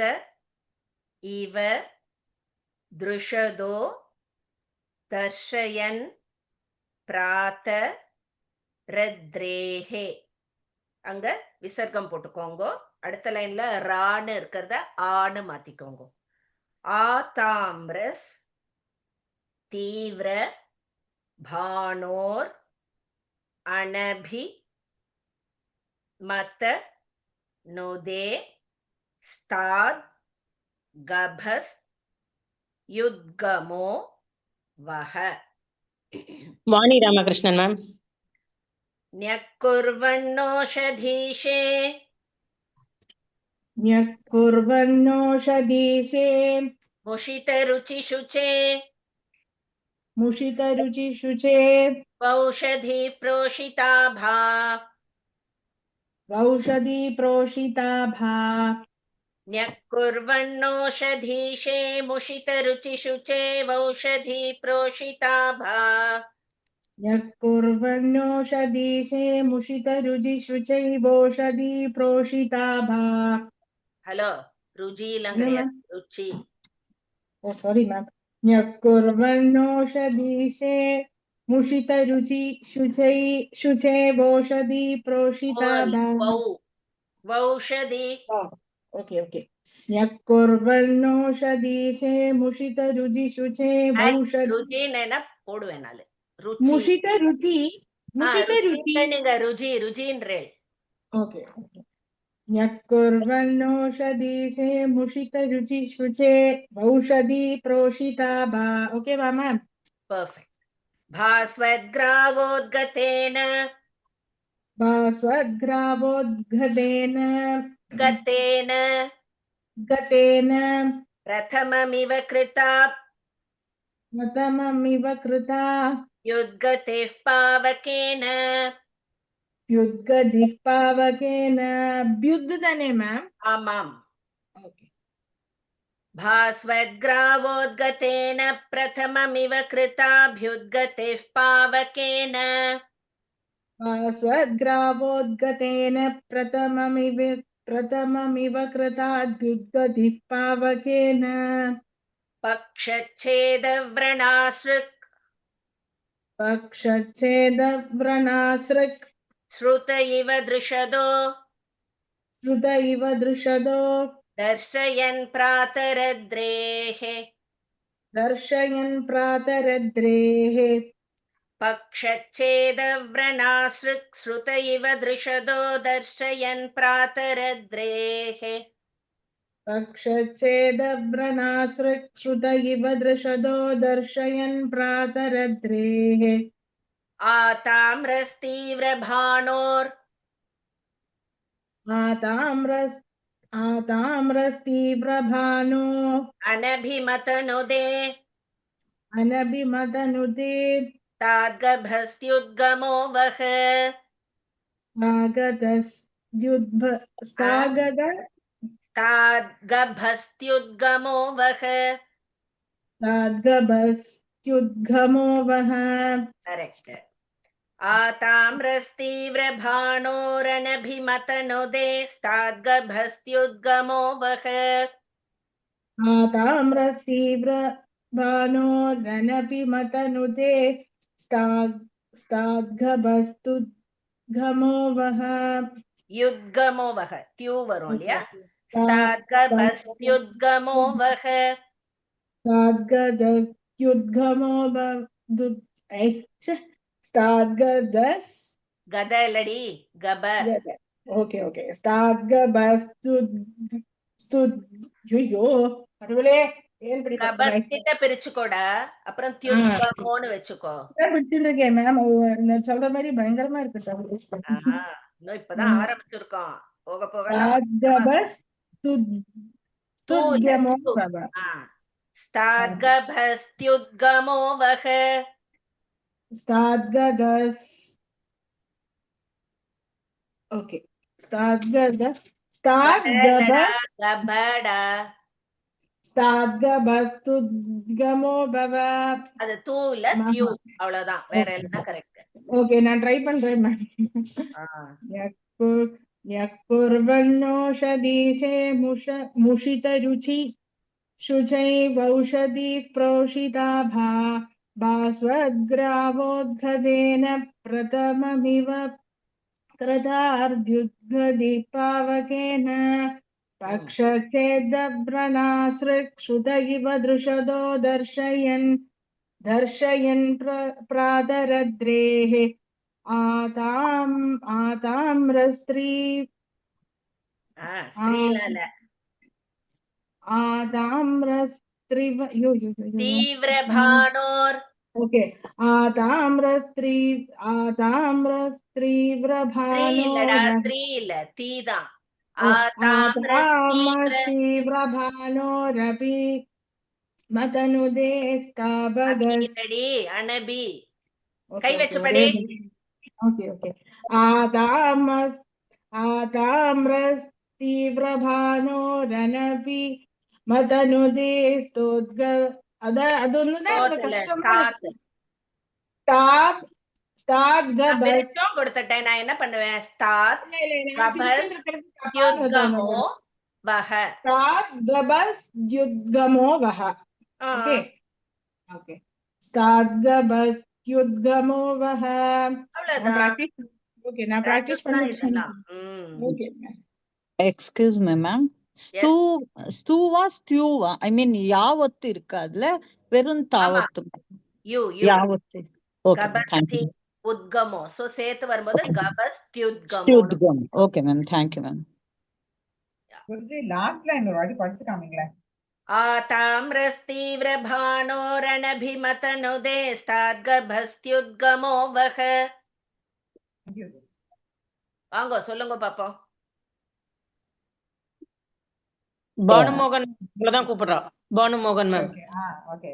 S1: इव दृशदो दर्शयन् प्रात रद्रेहे. அங்க விசர்க்கம் போட்டுக்கோங்க. அடுத்த லைன்ல ரான்னு இருக்கிறத ஆன்னு மாத்திக்கோங்க. ஆதாம்ரஸ் தீவிர பானோர் அனபி மத நுதே ஸ்தாத் கபஸ் யுத்கமோ வஹ.
S10: வாணி ராமகிருஷ்ணன் மேம்.
S1: न्यक्कुर्वन्नोषधीशे
S6: न्यक्कुर्वन्नोषधीशे
S1: मुषितरुचिशुचे
S6: मुषितरुचिशुचे
S1: वौषधी प्रोषिताभा
S6: वौषधी प्रोषिताभा.
S1: न्यक्कुर्वन्नोषधीशे मुषितरुचिशुचे वौषधी प्रोषिताभा.
S6: न्यक्कुर्वन्नोषधीशे मुषितरुचिशुचैवोषधी प्रोषिताभा.
S1: ஹலோ ருஜிலாம் கிடையாது, ருச்சி.
S6: Oh, sorry, ma'am. न्यक्कुर्वन्नोषधीशे मुषितरुचिशुचै वोषधी प्रोषिताभा.
S1: वौषधी.
S6: Okay, okay. न्यक्कुर्वन्नोषधीशे मुषितरुचिशुचे वौषधी.
S1: ருஜின்னு போடுவேன் நாலு.
S6: मुषितरुचि मुषितरुचि
S1: நீங்க ருஜி ருஜின்றேள்.
S6: Okay, okay. न्यक्कुर्वन्नोषधीशे मुषितरुचिशुचे वौषधी प्रोषिताभा. Okay, ma'am.
S1: Perfect. भास्वद्ग्रावोद्गतेन
S6: भास्वद्ग्रावोद्गतेन
S1: गतेन
S6: गतेन
S1: प्रथममिव कृता
S6: प्रथममिव कृता
S1: युद्गतिः पावकेन
S6: युद्गतिः पावकेन. अभ्युद्गतने मैम.
S1: आमाम्.
S6: Okay.
S1: भास्वद्ग्रावोद्गतेन प्रथममिव कृताभ्युद्गतिः पावकेन
S6: भास्वद्ग्रावोद्गतेन प्रथममिव कृताद्युद्गतिः पावकेन.
S1: पक्षच्छेदव्रणासृक्
S6: पक्षच्छेदव्रणासृक्
S1: श्रुत इव दृशदो
S6: श्रुत इव दृशदो
S1: दर्शयन् प्रातरद्रेः
S6: दर्शयन् प्रातरद्रेः.
S1: पक्षच्छेदव्रणासृक् श्रुत इव दृशदो दर्शयन् प्रातरद्रेः
S6: पक्षच्छेदव्रणासृक् श्रुत इव दृशदो दर्शयन् प्रातरद्रेः.
S1: आताम्रस्तीव्रभाणोर्
S6: आताम्रस्तीव्रभानो
S1: अनभिमतनुदे
S6: अनभिमतनुते
S1: ताद्गभस्त्युद्गमो वः ताद्गभस्त्युद्गमो वः.
S6: ताद्गभस्त्युद्गमो वः.
S1: करेक्ट. आताम्रस्तीव्रभाणोरनभिमतनुदे ताद्गभस्त्युद्गमो वः.
S6: आताम्रस्तीव्रभाणोरनभिमतनुते ताद्गभस्त्युद्गमो वः.
S1: युद्गमो वः त्यू वரும் இல்லையா? ताद्गभस्त्युद्गमो वः.
S6: ताद्गभस्त्युद्गमो ताद्गभस्
S1: गदलडी गब.
S6: Okay, okay. ताद्गभस्त्युद्गमो ஏன் இப்படி
S1: கபஸ் கிட்ட பிரிச்சுக்கோடா, அப்புறம்
S6: ஆ,
S1: தியுத்கமோன்னு வச்சுக்கோ.
S6: இதான் பிடிச்சிட்டு இருக்கேன் மேம். நான் சொல்ற மாதிரி பயங்கரமா இருக்கு
S1: ஆஹா, இன்னும் இப்பதான் ஆரம்பிச்சிருக்கோம். போக போகலாம்
S6: ஸ்தாத்கபஸ்
S1: தூல
S6: துத்கமோ
S1: து.
S6: பவ.
S1: ஸ்தாத்கபஸ்த்யுத்கமோ வஹ.
S6: ஸ்தாத்ககஸ். ஓகே. ஸ்தாத்ககஸ் ஸ்தாத்கப
S1: கபடா.
S6: ஸ்தாத்கபஸ்துத்கமோ பவ.
S1: அது தூல தியூ, அவ்வளவுதான். வேற எல்லாம் கரெக்ட்.
S6: ஓகே, நான் ட்ரை பண்றேன் மேம். யக்குர்வன்னோஷதீசே முஷிதருச்சி शुचैवौषधीः प्रोषिताभा भास्वद्ग्रावोद्गदेन प्रथममिव कृतार्द्युद्गदीपावकेन पक्षच्छेदव्रणासृक्षुत इव दृशदो दर्शयन् प्रातरद्रेः आताम्रस्त्री
S1: ஸ்ரீலல தீவ்ரபானோர்.
S6: ஓகே. ஆதாம்ரஸ்திரீவ்ரபானோர்.
S1: ஸ்ரீல தீதான்.
S6: ஆதாம்ரஸ்திரீவ்ரபானோரபி மதனுதே ஸ்தாபகஸ்.
S1: அனபி கை வச்சு படி.
S6: Okay okay. ஆதாம்ரஸ்திரீவ்ரபானோரனபி மதனுதே ஸ்தோத்க. அதொன்னுதான் கஷ்டமா
S1: கொடுத்துட்டேன். நான் என்ன பண்ணுவேன்? ஸ்தாத் கபஸ் த்யுத்கமோ வஹ.
S6: ஸ்தாத் கபஸ் த்யுத்கமோ வஹ. Okay okay. ஸ்தாத் கபஸ் த்யுத்கமோ வஹ.
S1: அவ்வளவுதான்.
S6: ஓகே, நான் பிராக்டீஸ் பண்ணிட்டேன். ஓகே.
S16: எக்ஸ்கியூஸ் மீ மேம், ஸ்தூவா ஸ்தியூவா, ஐ மீன் யாவத்து இருக்கு, அதுல வெறும் தாவத்து யாவத்து. Okay, thank you.
S1: உத்கமோ, சோ சேர்த்து வரும்போது கபஸ் த்யுத்கமோ.
S16: ஸ்தியுத்கம். Okay ma'am, thank you ma'am.
S2: Last line ஒரு வாட்டி படிச்சு காமிங்களேன்.
S1: ஆதாம்ரஸ்தீவ்ரபானோரணபிமதனுதே ஸ்தாத்கபஸ்த்யுத்கமோ வஹ. வாங்க சொல்லுங்க பாப்போம்.
S10: பானுமோகன் தான் கூப்பிடுறா. பானுமோகன் மேம்.
S2: Okay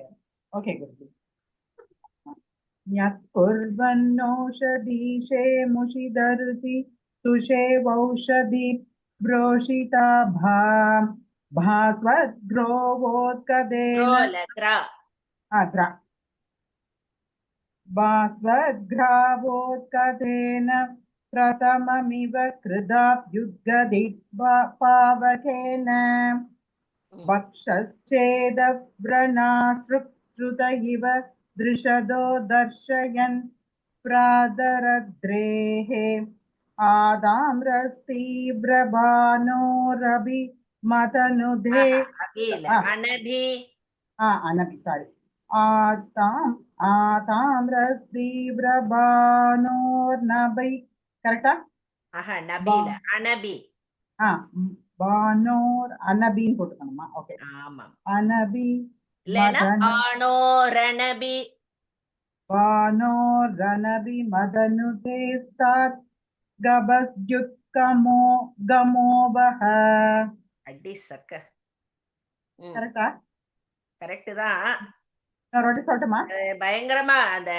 S2: okay Guruji. யக்குர்வன்னோஷதீஷே முஷிதருசி சுஷேவௌஷதி ப்ரோஷிதா भास्वद्ग्रावोत्कदेन प्रथममिव कृताभ्युद्गदिपावकेन वक्षश्चेदव्रणासृक्षुत इव दृशदो दर्शयन् प्रातरद्रेः आदाम्रस्तीव्रबाणोरभि मदनुदे अनभि सारी आताम्रस्तीव्रबाणोर्नभि करेक्टा?
S1: நபில அனபி.
S2: பானோர் அனபின்னு போட்டுக்கணுமா? ஓகே.
S1: ஆமா.
S2: அனபி
S1: இல்லனா பானோரணபி.
S2: பானோரணபி மதனுதே ஸ்தாத் கபஸ்த்யுத்கமோ கமோவஹ.
S1: அடி சக்க.
S2: கரெக்டா?
S1: கரெக்ட் தான்.
S2: நான் ரொட்டி சொல்லட்டுமா?
S1: பயங்கரமா அந்த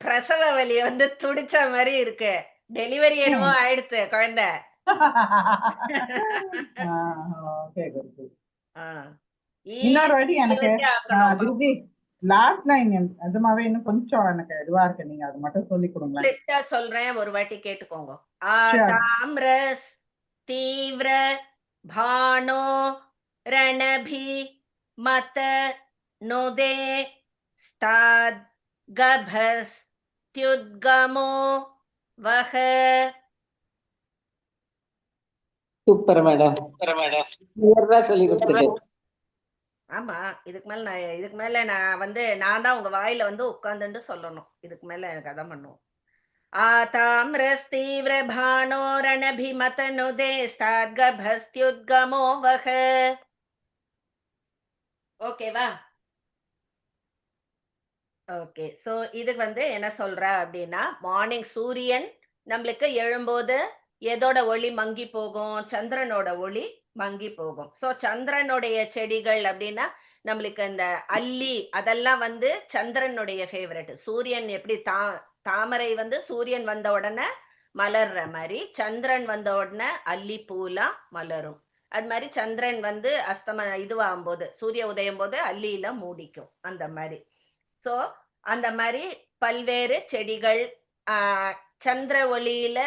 S1: பிரசவ வலி வந்து துடிச்ச மாதிரி இருக்கு. டெலிவரி என்னமோ ஆயிடுச்சு குழந்தை.
S2: இன்னொரு வாட்டி எனக்கு குருஜி லாஸ்ட் லைன் நிஜமாவே இன்னும் கொஞ்சம் எனக்கு இதுவா இருக்கு, நீங்க அது மட்டும் சொல்லி கொடுங்களேன்.
S1: சொல்றேன், ஒரு வாட்டி கேட்டுக்கோங்க. ஆதாம்ரஸ் தீவ்ர பானோ ரணபி மத நோதே ஸ்தாத் கபஸ் த்யுத்கமோ வஹ.
S12: சூப்பர் மேடம், சொல்லி கொடுத்துட்டேன்.
S1: ஆமா, இதுக்கு மேல நான் வந்து நான் தான் உங்க வாயில வந்து உட்கார்ந்துட்டு சொல்லணும். இதுக்கு மேல எனக்கு அதான் பண்ணுவோம். ஆதாம்ரஸ்தீவ்ரபானோரணபிமதனுதே ஸ்தாத்கபஸ்த்யுத்கமோ வஹ. ஓகேவா? ஓகே. சோ இது என்ன சொல்றா அப்படின்னா, மார்னிங் சூரியன் நம்மளுக்கு எழும்போது எதோட ஒளி மங்கி போகும்? சந்திரனோட ஒளி மங்கி போகும். சோ சந்திரனுடைய செடிகள் அப்படின்னா நம்மளுக்கு இந்த அல்லி அதெல்லாம் சந்திரனுடைய ஃபேவரட். சூரியன் எப்படி தாமரை சூரியன் வந்த உடனே மலர்ற மாதிரி, சந்திரன் வந்த உடனே அல்லி பூலாம் மலரும். அது மாதிரி சந்திரன் இதுவாகும் போது, சூரிய உதயம் போது அல்லியில மூடிக்கும். அந்த மாதிரி. சோ அந்த மாதிரி பல்வேறு செடிகள் சந்திர ஒளியில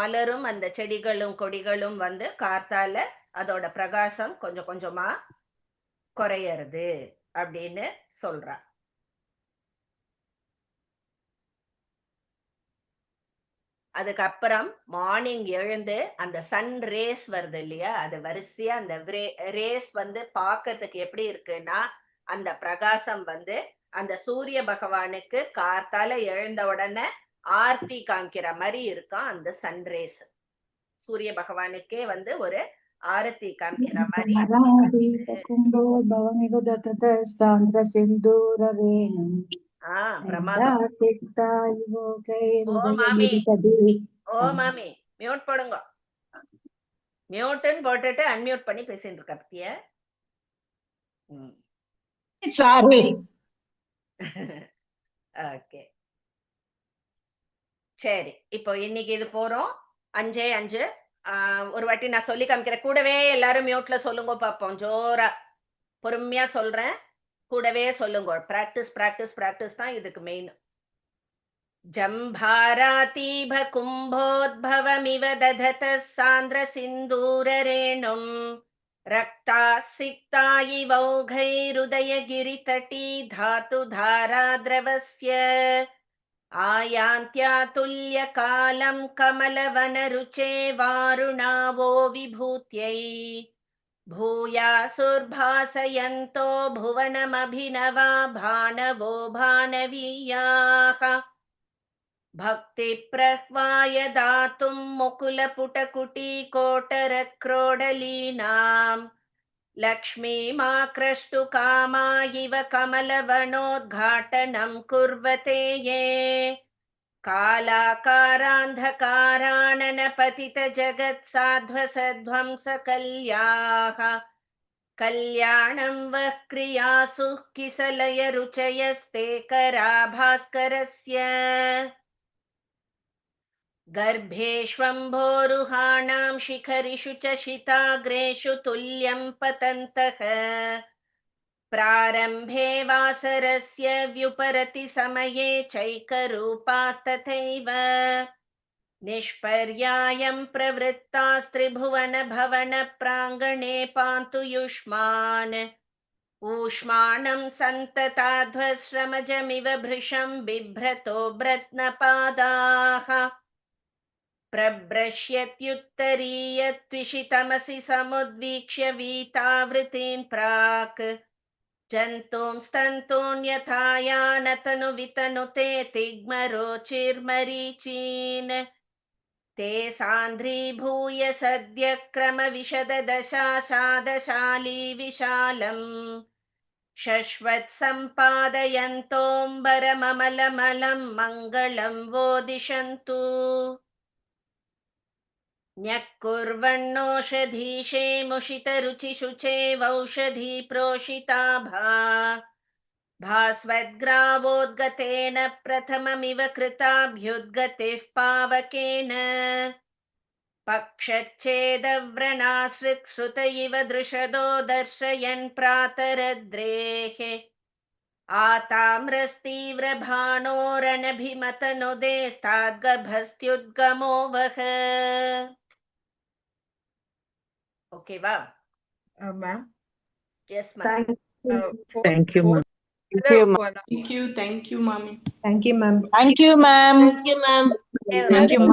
S1: மலரும் அந்த செடிகளும் கொடிகளும் காத்தால அதோட பிரகாசம் கொஞ்சம் கொஞ்சமா குறையறது அப்படின்னு சொல்றா. அதுக்கப்புறம் மார்னிங் எழுந்து அந்த சன் ரேஸ் வருது இல்லையா, அது வரிசையா அந்த ரேஸ் பாக்குறதுக்கு எப்படி இருக்குன்னா, அந்த பிரகாசம் அந்த சூரிய பகவானுக்கு காத்தால எழுந்த உடனே ஆர்த்தி காமிக்கிற மாதிரி இருக்கான் அந்த சன்ரேஸ். சூரிய பகவானுக்கே ஒரு ஆரத்தி காமிக்கிற மாதிரி. பிரமாதம். ஓ மாமி மியூட் போடுங்க. மியூட்னு போட்டுட்டு அன்மியூட் பண்ணி பேசிட்டு இருக்க பத்தியா?
S12: சாரி.
S1: ஓகே சரி, இப்போ இன்னைக்கு இது போறோம் 5:05. ஒரு வாட்டி நான் சொல்லி காமிக்கிறேன். கூடவே எல்லாரும் மியூட்ல சொல்லுங்க பாப்போம். ஜோரா பொறுமையா சொல்றேன், கூடவே சொல்லுங்க. பிராக்டிஸ் பிராக்டிஸ் பிராக்டிஸ் தான் இதுக்கு மெயின். ஜம்பாராதீப கும்போத்பவமிவ ததத சாந்திர சிந்தூரரேணும் ரக்தா சிக்தா இவௌகைருதயகிரிதடீ தாது தாரா திரவஸ்ய ஆயாந்த்யாதுல்ய காலம் கமலவனருச்சே வாருணாவோ விபூத்யை பூயாசுர்பாசயந்தோ புவனமபிநவா பானவோ பானவீயாः भक्ति प्रह्वाय दातुं मुकुलपुटकुटीकोटरक्रोडलीनाम् लक्ष्मीमाक्रष्टुकामा इव कमलवनोद्घाटनं कुर्वते ये कालाकारान्धकाराननपतितजगत्साध्वसध्वंसकल्याः कल्याणं वः क्रियासु किसलय रुचयस्ते करा भास्करस्य गर्भेष्वम्भोरुहाणां शिखरिषु च शिताग्रेषु तुल्यं पतन्तः प्रारम्भे वासरस्य व्युपरति समये चैकरूपास्तथैव निष्पर्यायं प्रवृत्तास्त्रिभुवन भवन प्राङ्गणे पान्तु युष्मान् ऊष्मानं सन्तताध्वश्रमजमिव भृशं बिभ्रतो ब्रत्नपादाः प्रभ्रश्यत्युत्तरीयत्विषितमसि समुद्वीक्ष्य वीतावृतीन् प्राक् जन्तूं स्तन्तून्यथायानतनु वितनुते तिग्मरोचिर्मरीचीन् ते सान्द्रीभूय सद्य क्रमविशददशाशादशाली विशालम् शश्वत् सम्पादयन्तोऽम्बरममलमलं मङ्गलं वो दिशन्तु न्यक्कुर्वन्नोषधीशे मुषितरुचिशुचे वौषधी प्रोषिताभा भास्वद्ग्रावोद्गतेन प्रथममिव कृताभ्युद्गतिः पावकेन पक्षच्छेदव्रणासृक्सृत इव दृशदो दर्शयन् प्रातरद्रेः आताम्रस्तीव्रभाणोरणभिमतनुदेस्ताद्गभस्त्युद्गमो वः. Okay, wow.
S6: Ma'am.
S1: Yes, ma'am.
S12: Thank you, ma'am.
S14: Thank you, mommy.
S6: Thank you, ma'am.
S16: Thank you, ma'am.
S1: Thank you, ma'am.
S16: Thank you, ma'am.